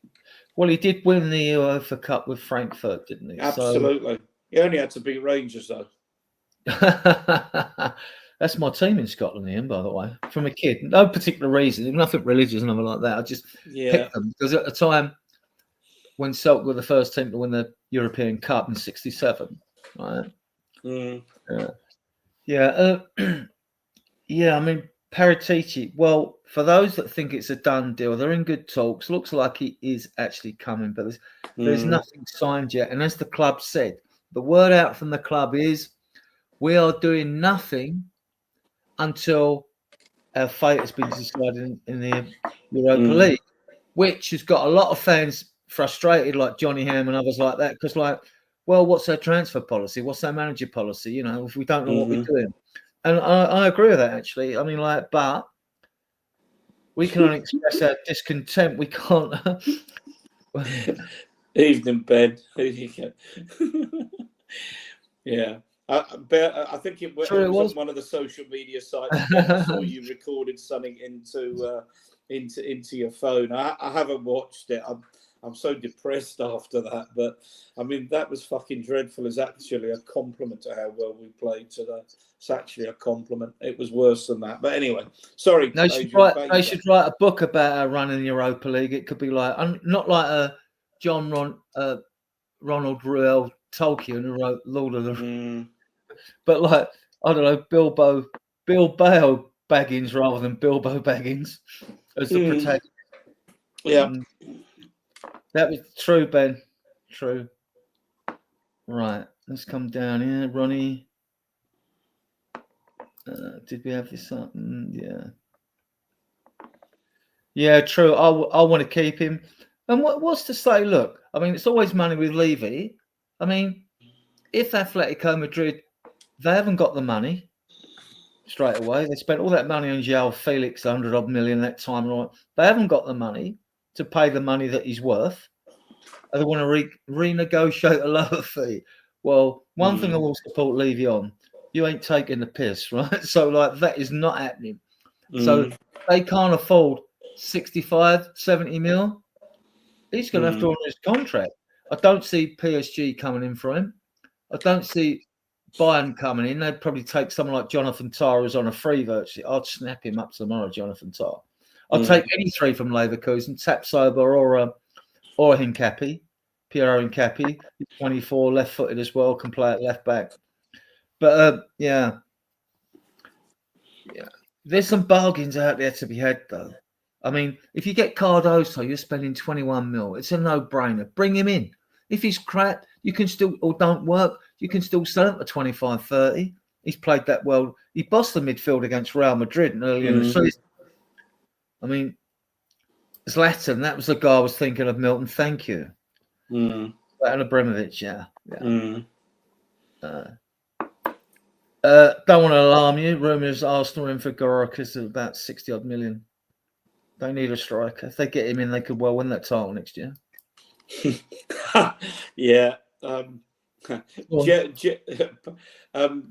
Yeah. Well, he did win the UEFA Cup with Frankfurt, didn't he? Absolutely. He only had to beat Rangers, though. That's my team in Scotland, Ian, by the way, from a kid. No particular reason, nothing religious, nothing like that. I just picked them because at the time when Celtic were the first team to win the European Cup in '67, right? Mm. I mean, Paratici. Well, for those that think it's a done deal, they're in good talks. Looks like he is actually coming, but there's nothing signed yet. And as the club said, the word out from the club is we are doing nothing until our fate has been decided in the Europa League, which has got a lot of fans frustrated, like Johnny Ham and others like that, because what's our transfer policy? What's our manager policy? You know, if we don't know what we're doing. And I agree with that, actually. I mean, but we can only express our discontent. We can't. Evening, Ben. Yeah. I think it was on one of the social media sites. I saw you recorded something into your phone. I haven't watched it. I'm so depressed after that. But I mean, that was fucking dreadful. It's actually a compliment to how well we played today. It's actually a compliment. It was worse than that. But anyway, sorry. They should write a book about our run in the Europa League. It could be like not like a Ronald Reuel Tolkien who wrote Lord of the Rings. But like, I don't know, Bilbo Baggins rather than Bilbo Baggins as the protagonist. Yeah. That was true, Ben. True. Right. Let's come down here. Ronnie. Did we have this up? Yeah. Yeah, true. I want to keep him. And what's to say? Look, I mean, it's always money with Levy. I mean, if Atletico Madrid, they haven't got the money straight away. They spent all that money on João Felix, 100-odd million that time. They haven't got the money to pay the money that he's worth. They want to renegotiate a lower fee. Well, one thing I will support Levy on, you ain't taking the piss, right? So, like, that is not happening. So they can't afford 65, 70 mil. He's going to have to honor his contract. I don't see PSG coming in for him. I don't see Bayern coming in. They'd probably take someone like Jonathan Tah who's on a free virtually. I'd snap him up tomorrow, Jonathan Tah. I'd take any three from Leverkusen, Tapsoba or Hincapi, Piero Hincapi, 24, left-footed as well, can play at left back. But yeah, there's some bargains out there to be had though. I mean, if you get Cardoso, you're spending 21 mil. It's a no-brainer. Bring him in. If he's crap, you can still, or don't work, you can still sell him for 25, 30. He's played that well. He bossed the midfield against Real Madrid early in the season. I mean, Zlatan, that was the guy I was thinking of, Milton. Thank you. Zlatan Ibrahimovic, yeah. Don't want to alarm you. Rumours Arsenal in for Gorokis of about 60 odd million. They need a striker. If they get him in, they could well win that title next year. Yeah.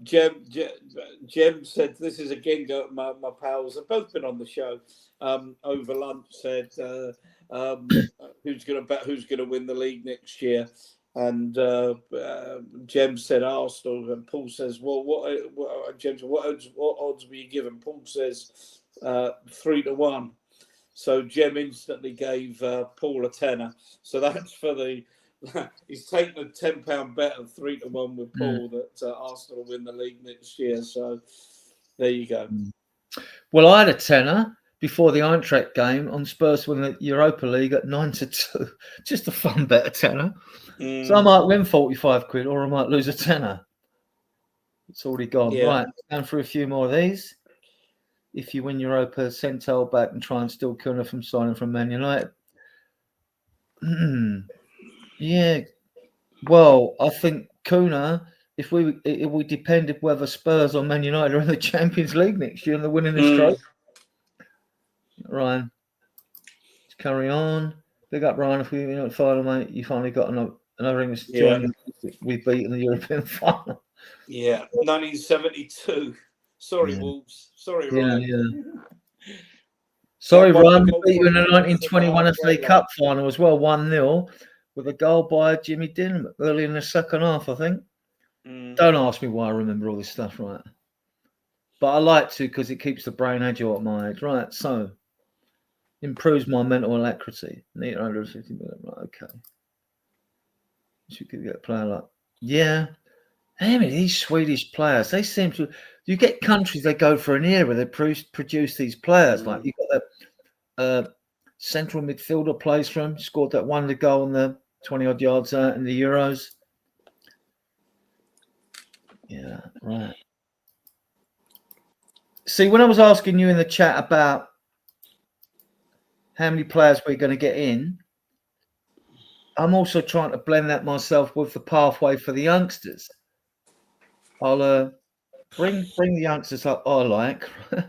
Jem said, this is again my pals have both been on the show over lunch, said who's gonna win the league next year, and Jem said Arsenal, and Paul says, well, Jem said, what odds were you given? Paul says 3-1. So Jem instantly gave Paul a tenner. So that's for the. He's taken a £10 bet of 3-1 with Paul that Arsenal will win the league next year. So there you go. Well, I had a tenner before the Eintracht game on Spurs to win the Europa League at 9-2. Just a fun bet, a tenner. So I might win 45 quid or I might lose a tenner. It's already gone. Yeah. Right, down for a few more of these. If you win Europa, send Tell back and try and steal Kuna from signing from Man United. Yeah. Well, I think Kuna, it would depend if whether Spurs or Man United are in the Champions League next year and they're winning the stroke. Ryan, let's carry on. Big up, Ryan. If we win the final, mate, you finally got another English joining. We beat in the European final. Yeah, 1972. Sorry, Wolves. Sorry, Ryan. Yeah. Sorry, Ryan. We beat you in the 1921 FA Cup final as well, 1-0, with a goal by Jimmy Dillon early in the second half, I think. Don't ask me why I remember all this stuff, right? But I like to because it keeps the brain agile at my age, right? So, improves my mental alacrity. Need 150 million, right? Okay. Should get a player like, yeah. I mean, these Swedish players, they seem to. You get countries they go for an era where they produce these players. Like you got that central midfielder plays for him, scored that wonder goal on the 20 odd yards out in the Euros. Yeah, right. See, when I was asking you in the chat about how many players we're going to get in, I'm also trying to blend that myself with the pathway for the youngsters. I'll bring the youngsters up I like, and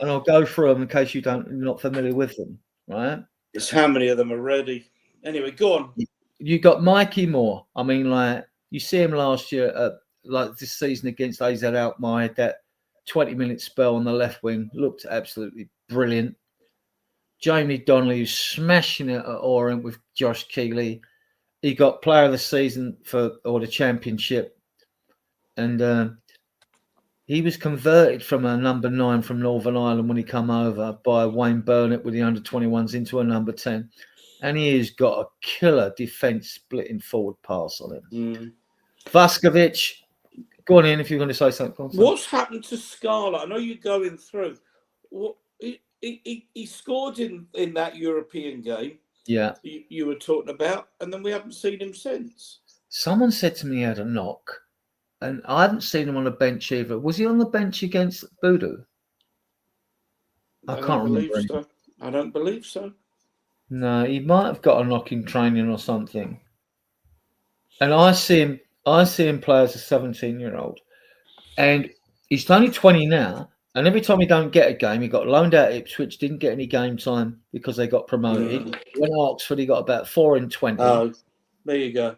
I'll go through them in case you're not familiar with them, right? It's how many of them are ready. Anyway, go on. You got Mikey Moore. I mean, like you see him last year, like this season against AZ Alkmaar, that 20-minute spell on the left wing looked absolutely brilliant. Jamie Donnelly was smashing it at Orient with Josh Keeley. He got Player of the Season or the Championship, and he was converted from a number 9 from Northern Ireland when he come over by Wayne Burnett with the under-21s into a number 10. And he has got a killer defence splitting forward pass on him. Vaskovic, go on in if you're going to say something. What's happened to Scarlett? I know you're going through. He scored in that European game. Yeah. You were talking about, and then we haven't seen him since. Someone said to me he had a knock. And I haven't seen him on the bench either. Was he on the bench against Boodoo? I can't remember. I don't believe so. No, he might have got a knock in training or something. And I see him play as a 17-year-old. And he's only 20 now. And every time he don't get a game, he got loaned out at Ipswich, didn't get any game time because they got promoted. Went to Oxford, he got about 4 in 20. Oh, there you go.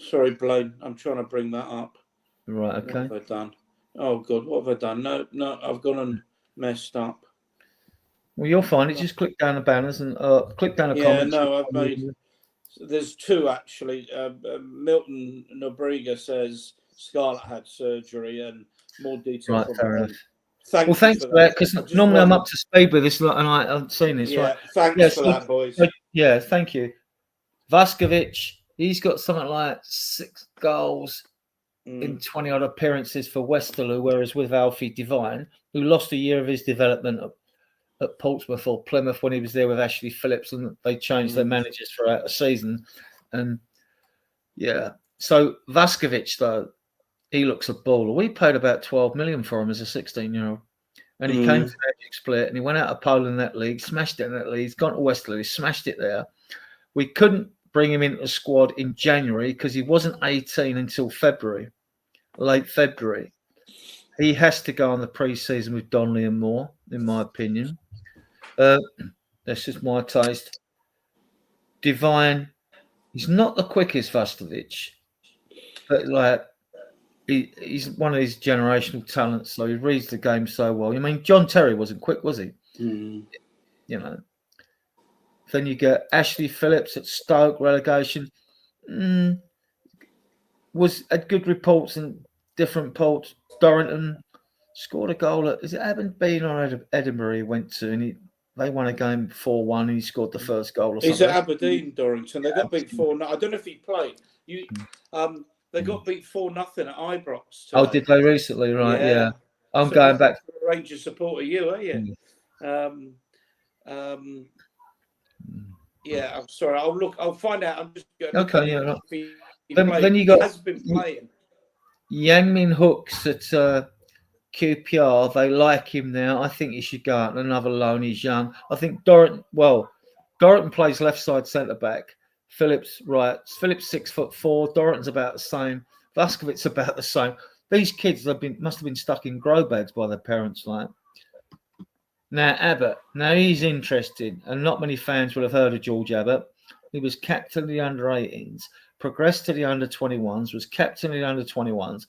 Sorry, Blaine. I'm trying to bring that up. Right, okay. What have I done? Oh, God, what have I done? No, I've gone and messed up. Well, you'll find it. Just click down the banners and click down the comments. Yeah, no, I've made... There's 2, actually. Milton Nobrega says Scarlett had surgery and more detail. Right, fair enough. Thanks for that, because normally I'm up to speed with this, and I haven't seen this. Yeah, right? Thanks for that, boys. Yeah, thank you. Vaskovic, he's got something like 6 goals in 20 odd appearances for Westerlo, whereas with Alfie Devine, who lost a year of his development at Portsmouth or Plymouth when he was there with Ashley Phillips, and they changed their managers throughout the season. And yeah, so Vaskovic, though, he looks a baller. We paid about 12 million for him as a 16-year-old. And he came to Magic Split and he went out of Poland in that league, smashed it in that league. He's gone to Westerlo, he smashed it there. We couldn't bring him into the squad in January because he wasn't 18 until February, late February. He has to go on the pre-season with Donnelly and Moore, in my opinion. That's just my taste. Devine, he's not the quickest Vaskovic, but like he's one of his generational talents, so he reads the game so well. I mean, John Terry wasn't quick, was he? You know. Then you get Ashley Phillips at Stoke relegation. Had good reports in different ports. Dorrington scored a goal at, is it Aberdeen or Edinburgh he went to, and they won a game 4-1 and he scored the first goal or something. He's at Aberdeen, Dorrington. They got beat 4-0. I don't know if he played. They got beat 4-0 at Ibrox today. Oh, did they recently? Right, yeah. I'm So going back. A Rangers supporter, you, are you? Yeah, I'm sorry. I'll find out. I'm just going to Okay, yeah. Right. Then you got he has been playing. Yang Min Hooks at QPR. They like him now. I think he should go out on another loan. He's young. I think Dorrington plays left side centre back. Phillips right. Phillips 6'4". Dorrington's about the same. Vaskovic's about the same. These kids must have been stuck in grow bags by their parents, like. Now Abbott. Now he's interested, and not many fans will have heard of George Abbott. He was captain of the under-18s, progressed to the under-21s, was captain of the under-21s,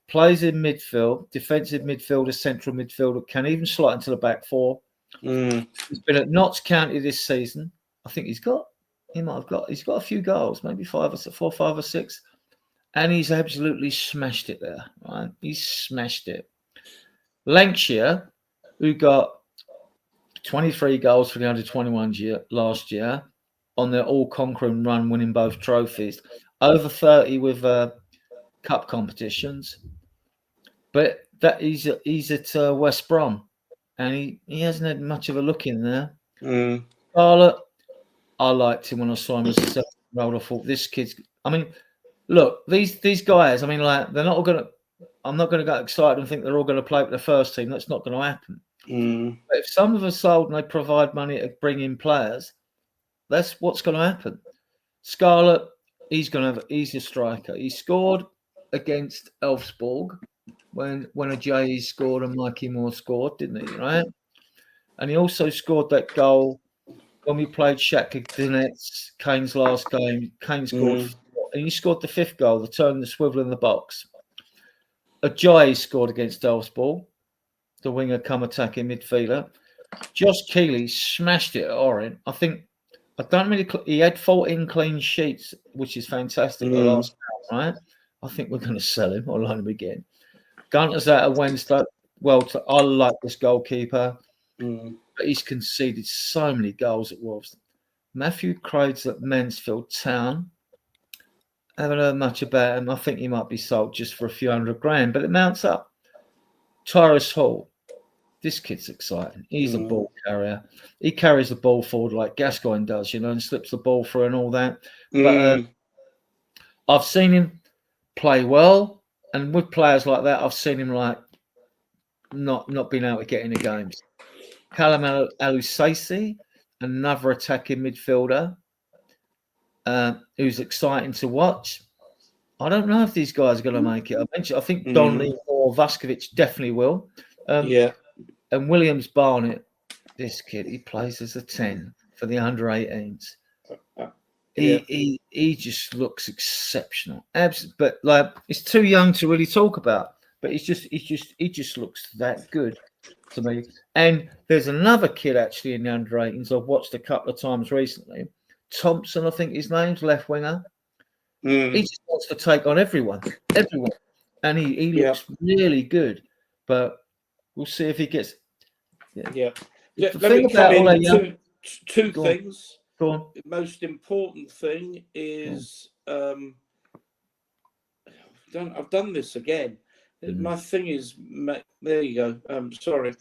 plays in midfield, defensive midfielder, central midfielder, can even slot into the back four. He's been at Notts County this season. I think he's got a few goals, maybe 4, 5 or 6. And he's absolutely smashed it there, right? He's smashed it. Lancashire, who got 23 goals for the under-21s last year on their all-conquering run, winning both trophies, over 30 with cup competitions. But that he's at West Brom, and he hasn't had much of a look in there. Scarlett, I liked him when I saw him as a 7-year-old. I thought this kid's. I mean, look, these guys. I mean, like they're not all going to. I'm not going to get excited and think they're all going to play for the first team. That's not going to happen. But if some of us sold and they provide money to bring in players, that's what's going to happen. Scarlett, he's a striker. He scored against Elfsborg when a J scored and Mikey Moore scored, didn't he? Right, and he also scored that goal when we played Shakhtar Donetsk, Kane's last game. Kane scored, and he scored the 5th goal, the turn, the swivel in the box. Ajayi scored against Elfsborg, the winger come attacking midfielder. Josh Keeley smashed it at Orient. He had 14 clean sheets, which is fantastic. The last time, right? I think we're going to sell him or loan him again. Gunter's out of Wednesday. Well, I like this goalkeeper, but he's conceded so many goals at Wolves. Matthew Craig's at Mansfield Town. Haven't heard much about him. I think he might be sold just for a few $100,000, but it mounts up. Tyrus Hall. This kid's exciting. He's a ball carrier. He carries the ball forward like Gascoigne does, and slips the ball through and all that. But I've seen him play well, and with players like that, I've seen him like not being able to get into games. Callum Alusasi, another attacking midfielder, who's exciting to watch. I don't know if these guys are going to make it. I think Donnelly or Vaskovic definitely will. And Williams Barnett, this kid, he plays as a 10 for the under-18s. He just looks exceptional. But like, it's too young to really talk about. But he just looks that good to me. And there's another kid actually in the under-18s I've watched a couple of times recently. Thompson, I think his name's left winger. He just wants to take on everyone, and he looks really good. But we'll see if he gets. Let me come in two things. Go on. most important thing is I've done this again. My thing is, there you go. Sorry.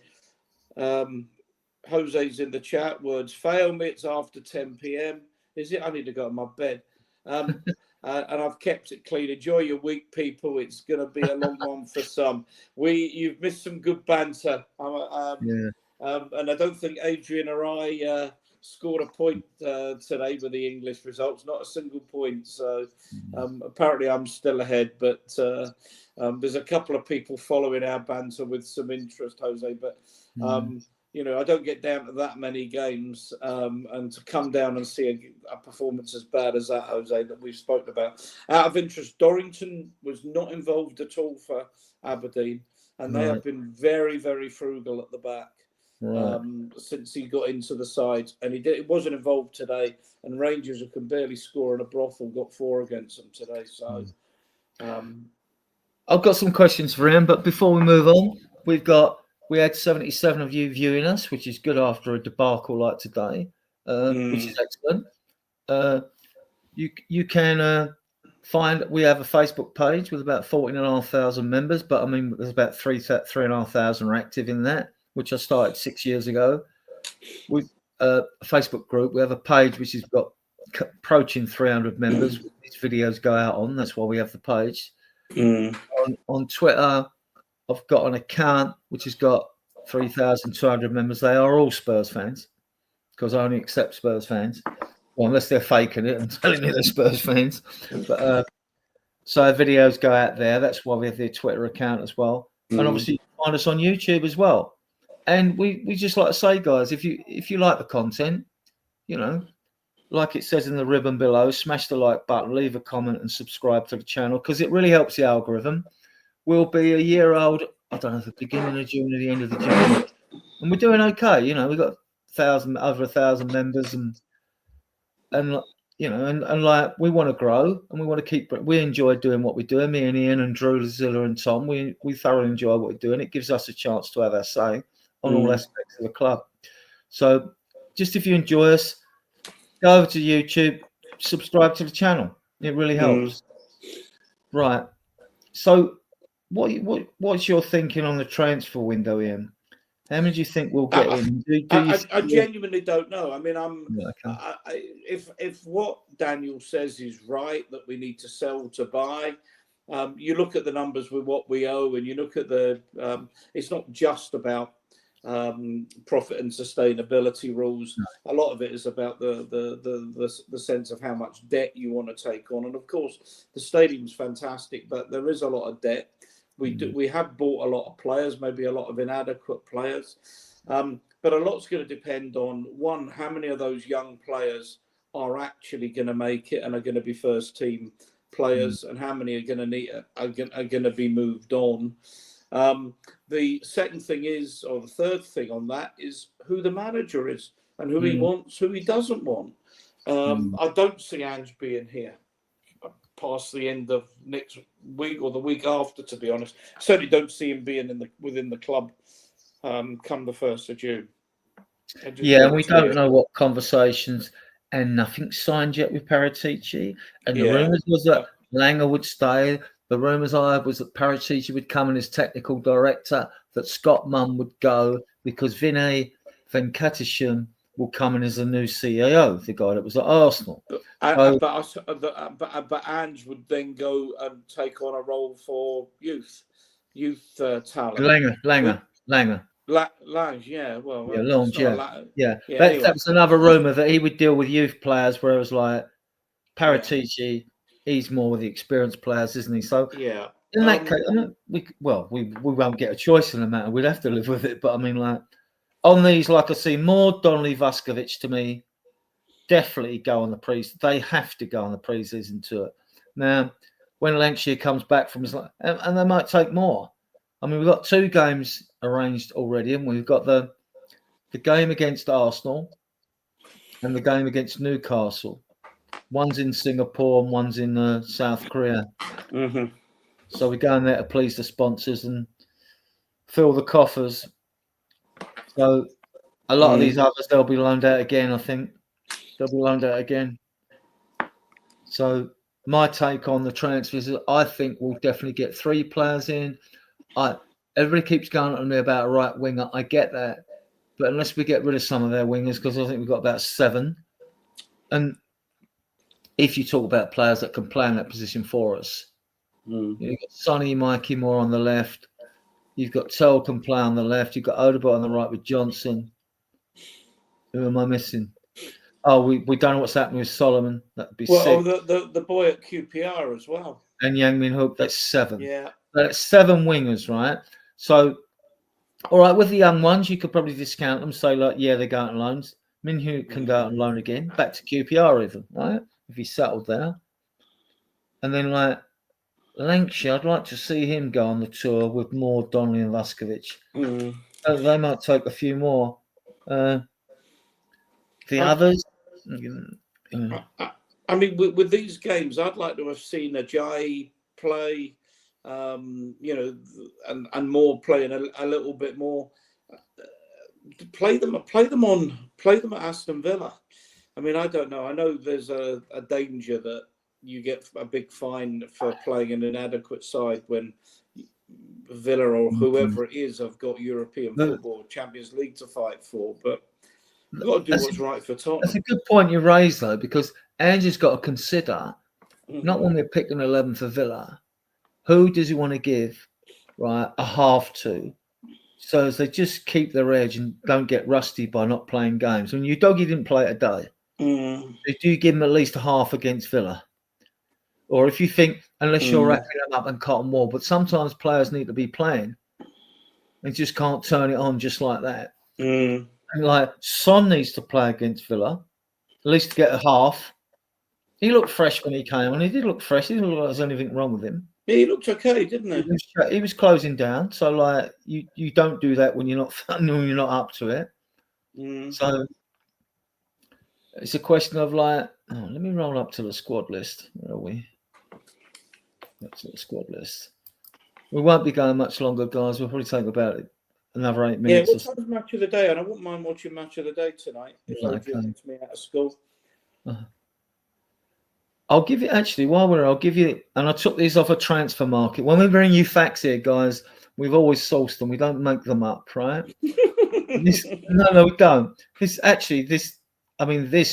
Jose's in the chat. Words fail me. It's after 10 p.m. Is it? I need to go to my bed. And I've kept it clean. Enjoy your week, people. It's going to be a long one for some. You've missed some good banter. And I don't think Adrian or I scored a point today with the English results. Not a single point. So apparently I'm still ahead. But there's a couple of people following our banter with some interest, Jose. But I don't get down to that many games, and to come down and see a performance as bad as that, Jose, that we've spoken about. Out of interest, Dorrington was not involved at all for Aberdeen, and they have been very, very frugal at the back since he got into the side, and he wasn't involved today. And Rangers, who can barely score in a brothel, got 4 against them today. So I've got some questions for him, but before we move on, we had 77 of you viewing us, which is good after a debacle like today, which is excellent. You can find, we have a Facebook page with about 14,500 members, but I mean, there's about 3,500 are active in that, which I started 6 years ago. With a Facebook group, we have a page which has got approaching 300 members. These videos go out on, that's why we have the page. On Twitter, I've got an account which has got 3,200 members. They are all Spurs fans because I only accept Spurs fans, well, unless they're faking it and telling me they're Spurs fans. But so videos go out there. That's why we have the Twitter account as well. And obviously, you can find us on YouTube as well. And we just like to say, guys, if you like the content, like it says in the ribbon below, smash the like button, leave a comment, and subscribe to the channel because it really helps the algorithm. We'll be a year old, I don't know, at the beginning of June or the end of the June. And we're doing okay. We've got over 1,000 members and like we want to grow and we want to keep, we enjoy doing what we're doing. Me and Ian and Drew, Zilla and Tom, we thoroughly enjoy what we're doing. It gives us a chance to have our say on all aspects of the club. So just if you enjoy us, go over to YouTube, subscribe to the channel. It really helps. Right. So what's your thinking on the transfer window, Ian? How many do you think we'll get in? I genuinely don't know. I mean, if what Daniel says is right, that we need to sell to buy, you look at the numbers with what we owe, and you look at it's not just about profit and sustainability rules. A lot of it is about the sense of how much debt you want to take on, and of course the stadium's fantastic, but there is a lot of debt. We have bought a lot of players, maybe a lot of inadequate players, but a lot's going to depend on, one, how many of those young players are actually going to make it and are going to be first team players, and how many are going to be moved on. The second thing is, or the third thing on that, is who the manager is and who he wants, who he doesn't want. I don't see Ange being here past the end of next week or the week after, to be honest. Certainly don't see him being within the club come the 1st of June. Yeah, we don't know what conversations, and nothing's signed yet with Paratici. And the rumours was that Langer would stay. The rumours I had was that Paratici would come in as technical director, that Scott Munn would go because Vinay Venkatesham will come in as a new CEO, the guy that was at Arsenal. But Ange would then go and take on a role for youth talent. Langer. Lange, yeah. Well, yeah, Lange, yeah. Anyway. That was another rumour that he would deal with youth players, whereas like Paratici, he's more with the experienced players, isn't he? So yeah. In that case, we won't get a choice in the matter. We'd have to live with it. But I mean, like on these, like I see more Donnelly Vuskovic to me, definitely go on the they have to go on the pre-season tour. Now, when Lancashire comes back from his, and they might take more. I mean, we've got 2 games arranged already, and we've got the game against Arsenal and the game against Newcastle. One's in Singapore and one's in South Korea. So we're going there to please the sponsors and fill the coffers. So a lot of these others, they'll be loaned out again, I think. They'll be loaned out again. So my take on the transfers is I think we'll definitely get 3 players in. Everybody keeps going on me about a right winger. I get that. But unless we get rid of some of their wingers, because I think we've got about 7. And if you talk about players that can play in that position for us, you've got Sonny, Mikey Moore on the left. You've got Tell can play on the left. You've got Odegaard on the right with Johnson. Who am I missing? Oh, we don't know what's happening with Solomon. That'd be 6. The boy at QPR as well. And Yang Min Hook, that's 7. Yeah. That's 7 wingers, right? So, all right, with the young ones, you could probably discount them, say, like, yeah, they're going on loans. Min Hook can go out on loan again, back to QPR even, right? If he's settled there. And then, like, Lancashire, I'd like to see him go on the tour with more Donnelly and Vuskovic. They might take a few more. The others... I mean, with these games, I'd like to have seen Ajayi play, and more playing a little bit more. Play them at Aston Villa. I mean, I don't know. I know there's a danger that you get a big fine for playing an inadequate side when Villa or whoever it is have got European football, Champions League to fight for. But you've got to do what's right for Tottenham. That's a good point you raised, though, because Andrew's got to consider, not when we're picking 11 for Villa, who does he want to give, right, a half to, so as they just keep their edge and don't get rusty by not playing games. When Udogie didn't play today, do you give him at least a half against Villa? Or if you think, unless you're wrapping them up and Cotton Wall, but sometimes players need to be playing and just can't turn it on just like that. And like Son needs to play against Villa, at least to get a half. He looked fresh when he came on. He did look fresh. He didn't look like there's anything wrong with him. Yeah, he looked okay, didn't he? He was closing down. So like you don't do that when you're not up to it. So it's a question of like, let me roll up to the squad list. Where are we? That's the squad list. We won't be going much longer, guys. We'll probably take about another 8 minutes. Yeah, what time's match of the day? And I wouldn't mind watching match of the day tonight if it gets me out of school. I'll give you, actually, I'll give you, and I took these off a transfer market. When we bring you facts here, guys, we've always sourced them. We don't make them up, right? No, we don't. This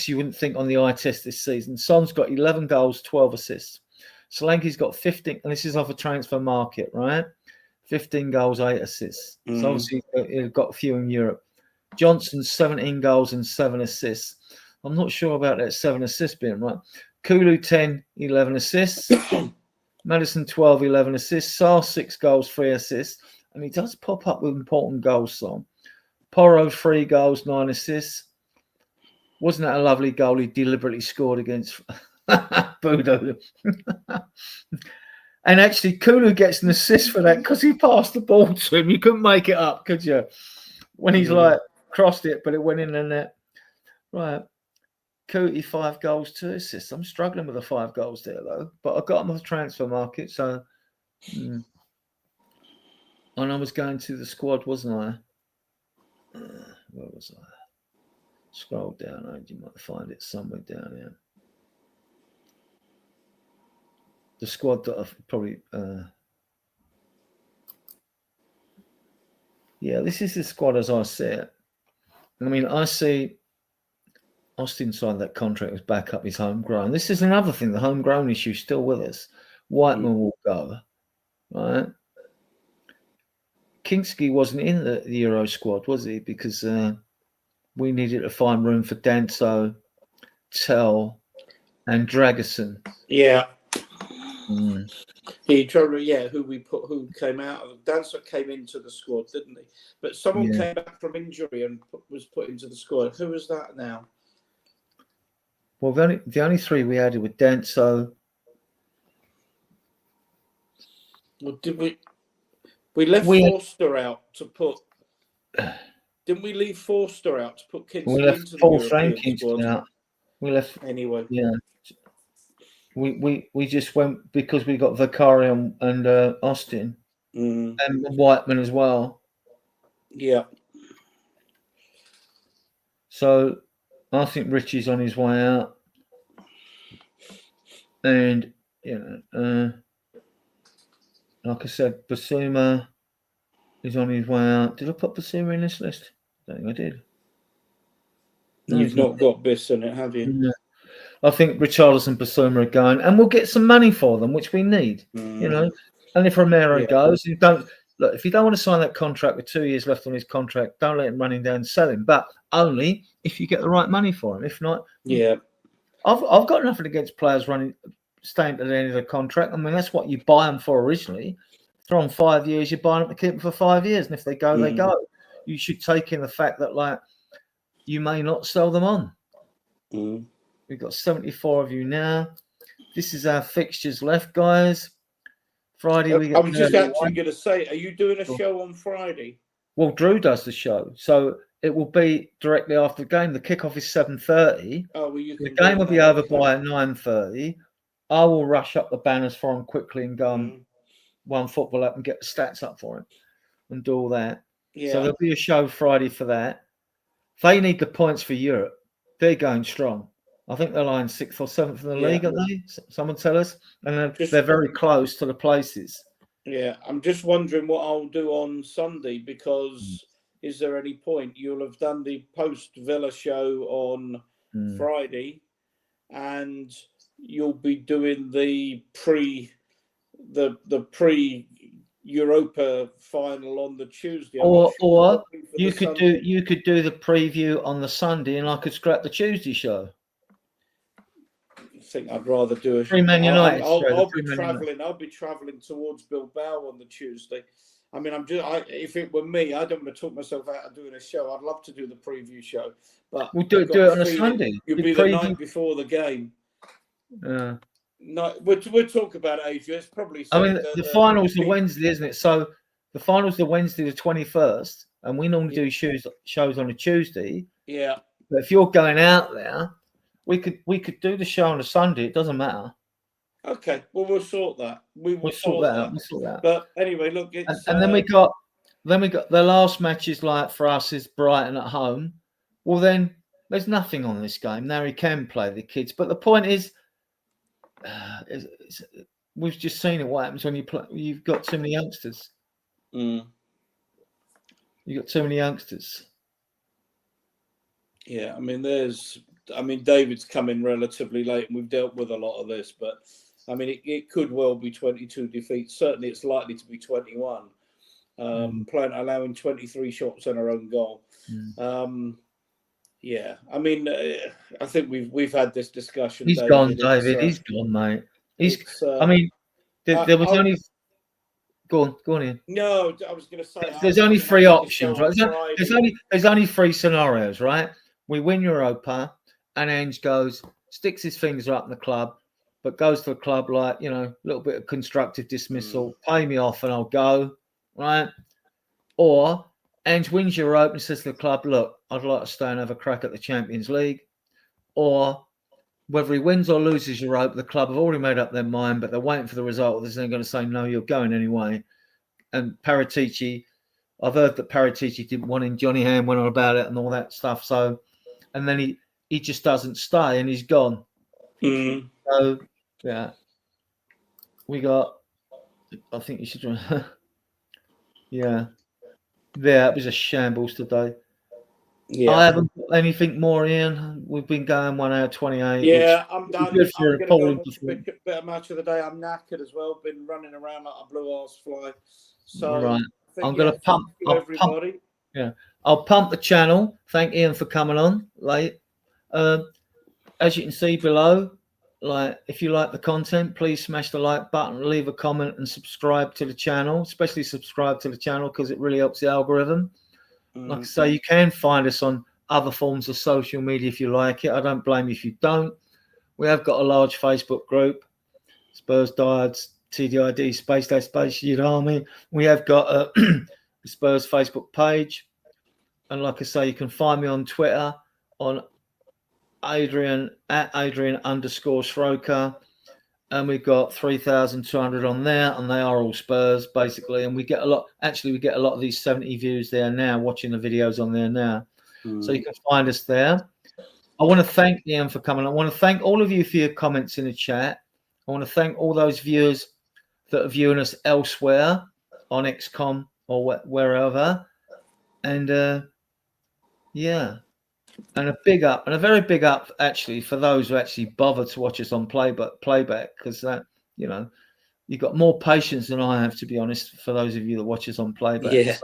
you wouldn't think on the eye test this season. Son's got 11 goals, 12 assists. Solanke's got 15, and this is off a transfer market, right? 15 goals, 8 assists. So obviously he's got a few in Europe. Johnson's 17 goals and 7 assists. I'm not sure about that 7 assists being right. Kulu 10, 11 assists. Madison 12, 11 assists. Sarr 6 goals, 3 assists. And he does pop up with important goals, Son. Porro 3 goals, 9 assists. Wasn't that a lovely goal he deliberately scored against Budo? And actually, Kulu gets an assist for that because he passed the ball to him. You couldn't make it up, could you? When he's like crossed it, but it went in the net. Right. Cootie 5 goals, 2 assists. I'm struggling with the 5 goals there, though. But I got him off the transfer market, so. And I was going to the squad, wasn't I? Where was I? Scroll down. You might find it somewhere down here. The squad that I've probably. This is the squad as I see it. I mean, I see Austin signed that contract was back up his homegrown. This is another thing. The homegrown issue is still with us. Whiteman will go, right? Kinski wasn't in the Euro squad, was he? Because we needed to find room for Danso, Tell, and Dragerson. Yeah. Who came out of Danso came into the squad, didn't he? But someone came back from injury and was put into the squad. Who was that now? Well, the only 3 we added were Danso. Well, did we left Forster out to put? Didn't we leave Forster out to put Kinsley into the European squad? Out. We left anyway. Yeah. We just went because we got Vicari and Austin and Whiteman as well. Yeah. So I think Richie's on his way out. And, like I said, Basuma is on his way out. Did I put Basuma in this list? I don't think I did. No, You've he's not got Biss in it, have you? Yeah. I think Richarlison and Basuma are going, and we'll get some money for them, which we need, And if Romero goes, if you don't want to sign that contract with 2 years left on his contract, don't let him run him down and sell him. But only if you get the right money for him. If not, I've got nothing against players staying to the end of the contract. I mean, that's what you buy them for originally. Throw on 5 years, you buy them to keep them for 5 years, and if they go, they go. You should take in the fact that you may not sell them on. We've got 74 of you now. This is our fixtures left, guys. Friday we get. I was just actually going to say, are you doing a show on Friday? Well, Drew does the show, so it will be directly after the game. The kickoff is 7:30. Oh, well, the game will be over by 9:30. I will rush up the banners for him quickly and go and one football up and get the stats up for him and do all that. Yeah. So there'll be a show Friday for that. They need the points for Europe. They're going strong. I think they're lying 6th or 7th in the league, aren't they? Someone tell us. And they're very close to the places. Yeah, I'm just wondering what I'll do on Sunday because is there any point? You'll have done the post-Villa show on Friday and you'll be doing the pre-Europa final on the Tuesday. Or you could do the preview on the Sunday and I could scrap the Tuesday show. I think I'd rather do a Man United. I'll be travelling towards Bilbao on the Tuesday. I mean, if it were me, I don't want to talk myself out of doing a show. I'd love to do the preview show, but we'll do it on a Sunday. You'll be the night before the game. Yeah. No, we'll talk about it, Adrian. It's probably. I mean, the finals are Wednesday, isn't it? So the finals are Wednesday the 21st, and we normally do shows on a Tuesday. Yeah. But if you're going out there, we could do the show on a Sunday. It doesn't matter. Okay, well we'll sort that. We'll sort that out. We'll sort that out. But anyway, look, it's and then we got the last matches for us is Brighton at home. Well, then there's nothing on this game. Now he can play the kids, but the point is, we've just seen it. What happens when you've got too many youngsters? You've got too many youngsters. Yeah, I mean, David's come in relatively late, and we've dealt with a lot of this, but. I mean, it could well be 22 defeats. Certainly, it's likely to be 21. Allowing 23 shots on our own goal. Yeah, I mean, I think we've had this discussion. He's gone, David. He's gone, mate. I mean, there was only. Go on, Ian. No, I was going to say. There's only three options, right? There's only three scenarios, right? We win Europa, and Ange sticks his fingers up in the club. But goes to a club a little bit of constructive dismissal, pay me off and I'll go, right? Or Ange wins Europe and says to the club, look, I'd like to stay and have a crack at the Champions League. Or whether he wins or loses Europe, the club have already made up their mind, but they're waiting for the result. They're going to say, no, you're going anyway. And Paratici, I've heard that Paratici didn't want him. Johnny Ham went on about it and all that stuff. So, and then he just doesn't stay and he's gone. So, yeah, we got. I think you should. Yeah, it was a shambles today. Yeah, I haven't got anything more, Ian. We've been going 1 hour 28. Yeah, I'm done. I'm going to go watch a bit of match of the day. I'm knackered as well. Been running around like a blue arse fly. So right, I'm going to pump everybody. I'll pump the channel. Thank Ian for coming on late. As you can see below, if you like the content, please smash the like button, leave a comment, and subscribe to the channel. Especially subscribe to the channel because it really helps the algorithm. Like I say, you can find us on other forms of social media if you like it. I don't blame you if you don't. We have got a large Facebook group, Spurs Diehards TTID Space Youth Army. We have got a Spurs Facebook page, and like I say, you can find me on Twitter on Adrian _Schroker, and we've got 3,200 on there, and they are all Spurs basically. And we get a lot of these 70 views there now, watching the videos on there now. So you can find us there. I want to thank Ian for coming. I want to thank all of you for your comments in the chat. I want to thank all those viewers that are viewing us elsewhere on XCOM or wherever. And yeah, and a big up, and a very big up actually for those who actually bother to watch us on playback, because that, you know, you've got more patience than I have, to be honest, for those of you that watch us on playback. Yeah.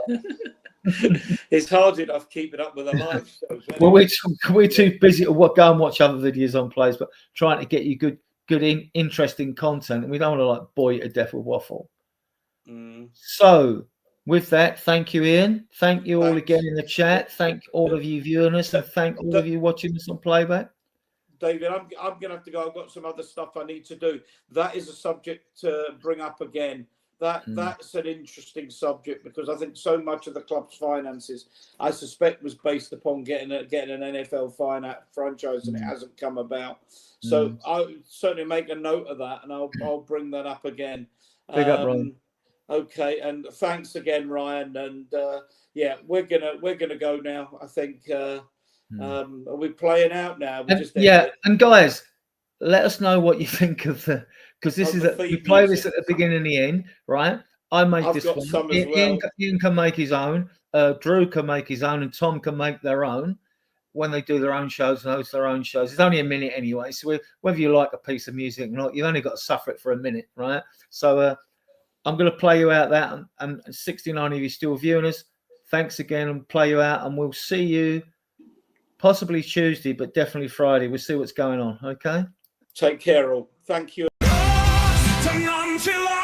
It's hard enough keeping up with the live shows. Well, we're too busy to go and watch other videos on plays, but trying to get you good, interesting content, and we don't want to like bore you to death with waffle. So with that, thank you, Ian. Thank you all again in the chat. Thank all of you viewing us, and thank all of you watching us on playback. David, I'm going to have to go. I've got some other stuff I need to do. That is a subject to bring up again. That's an interesting subject, because I think so much of the club's finances, I suspect, was based upon getting an NFL franchise, and it hasn't come about. So I'll certainly make a note of that, and I'll bring that up again. Big up, Ryan. Okay, and thanks again, Ryan. And yeah, we're gonna go now. I think are we playing out now? And guys, let us know what you think of the, because this is we play this at the beginning and the end, right? I made this one. Some as well. Ian can make his own. Drew can make his own, and Tom can make their own when they do their own shows and host their own shows. It's only a minute anyway, so whether you like a piece of music or not, you've only got to suffer it for a minute, right? So I'm going to play you out that, and 69 of you still viewing us. Thanks again, and play you out, and we'll see you possibly Tuesday, but definitely Friday. We'll see what's going on. Okay. Take care, all. Thank you. Until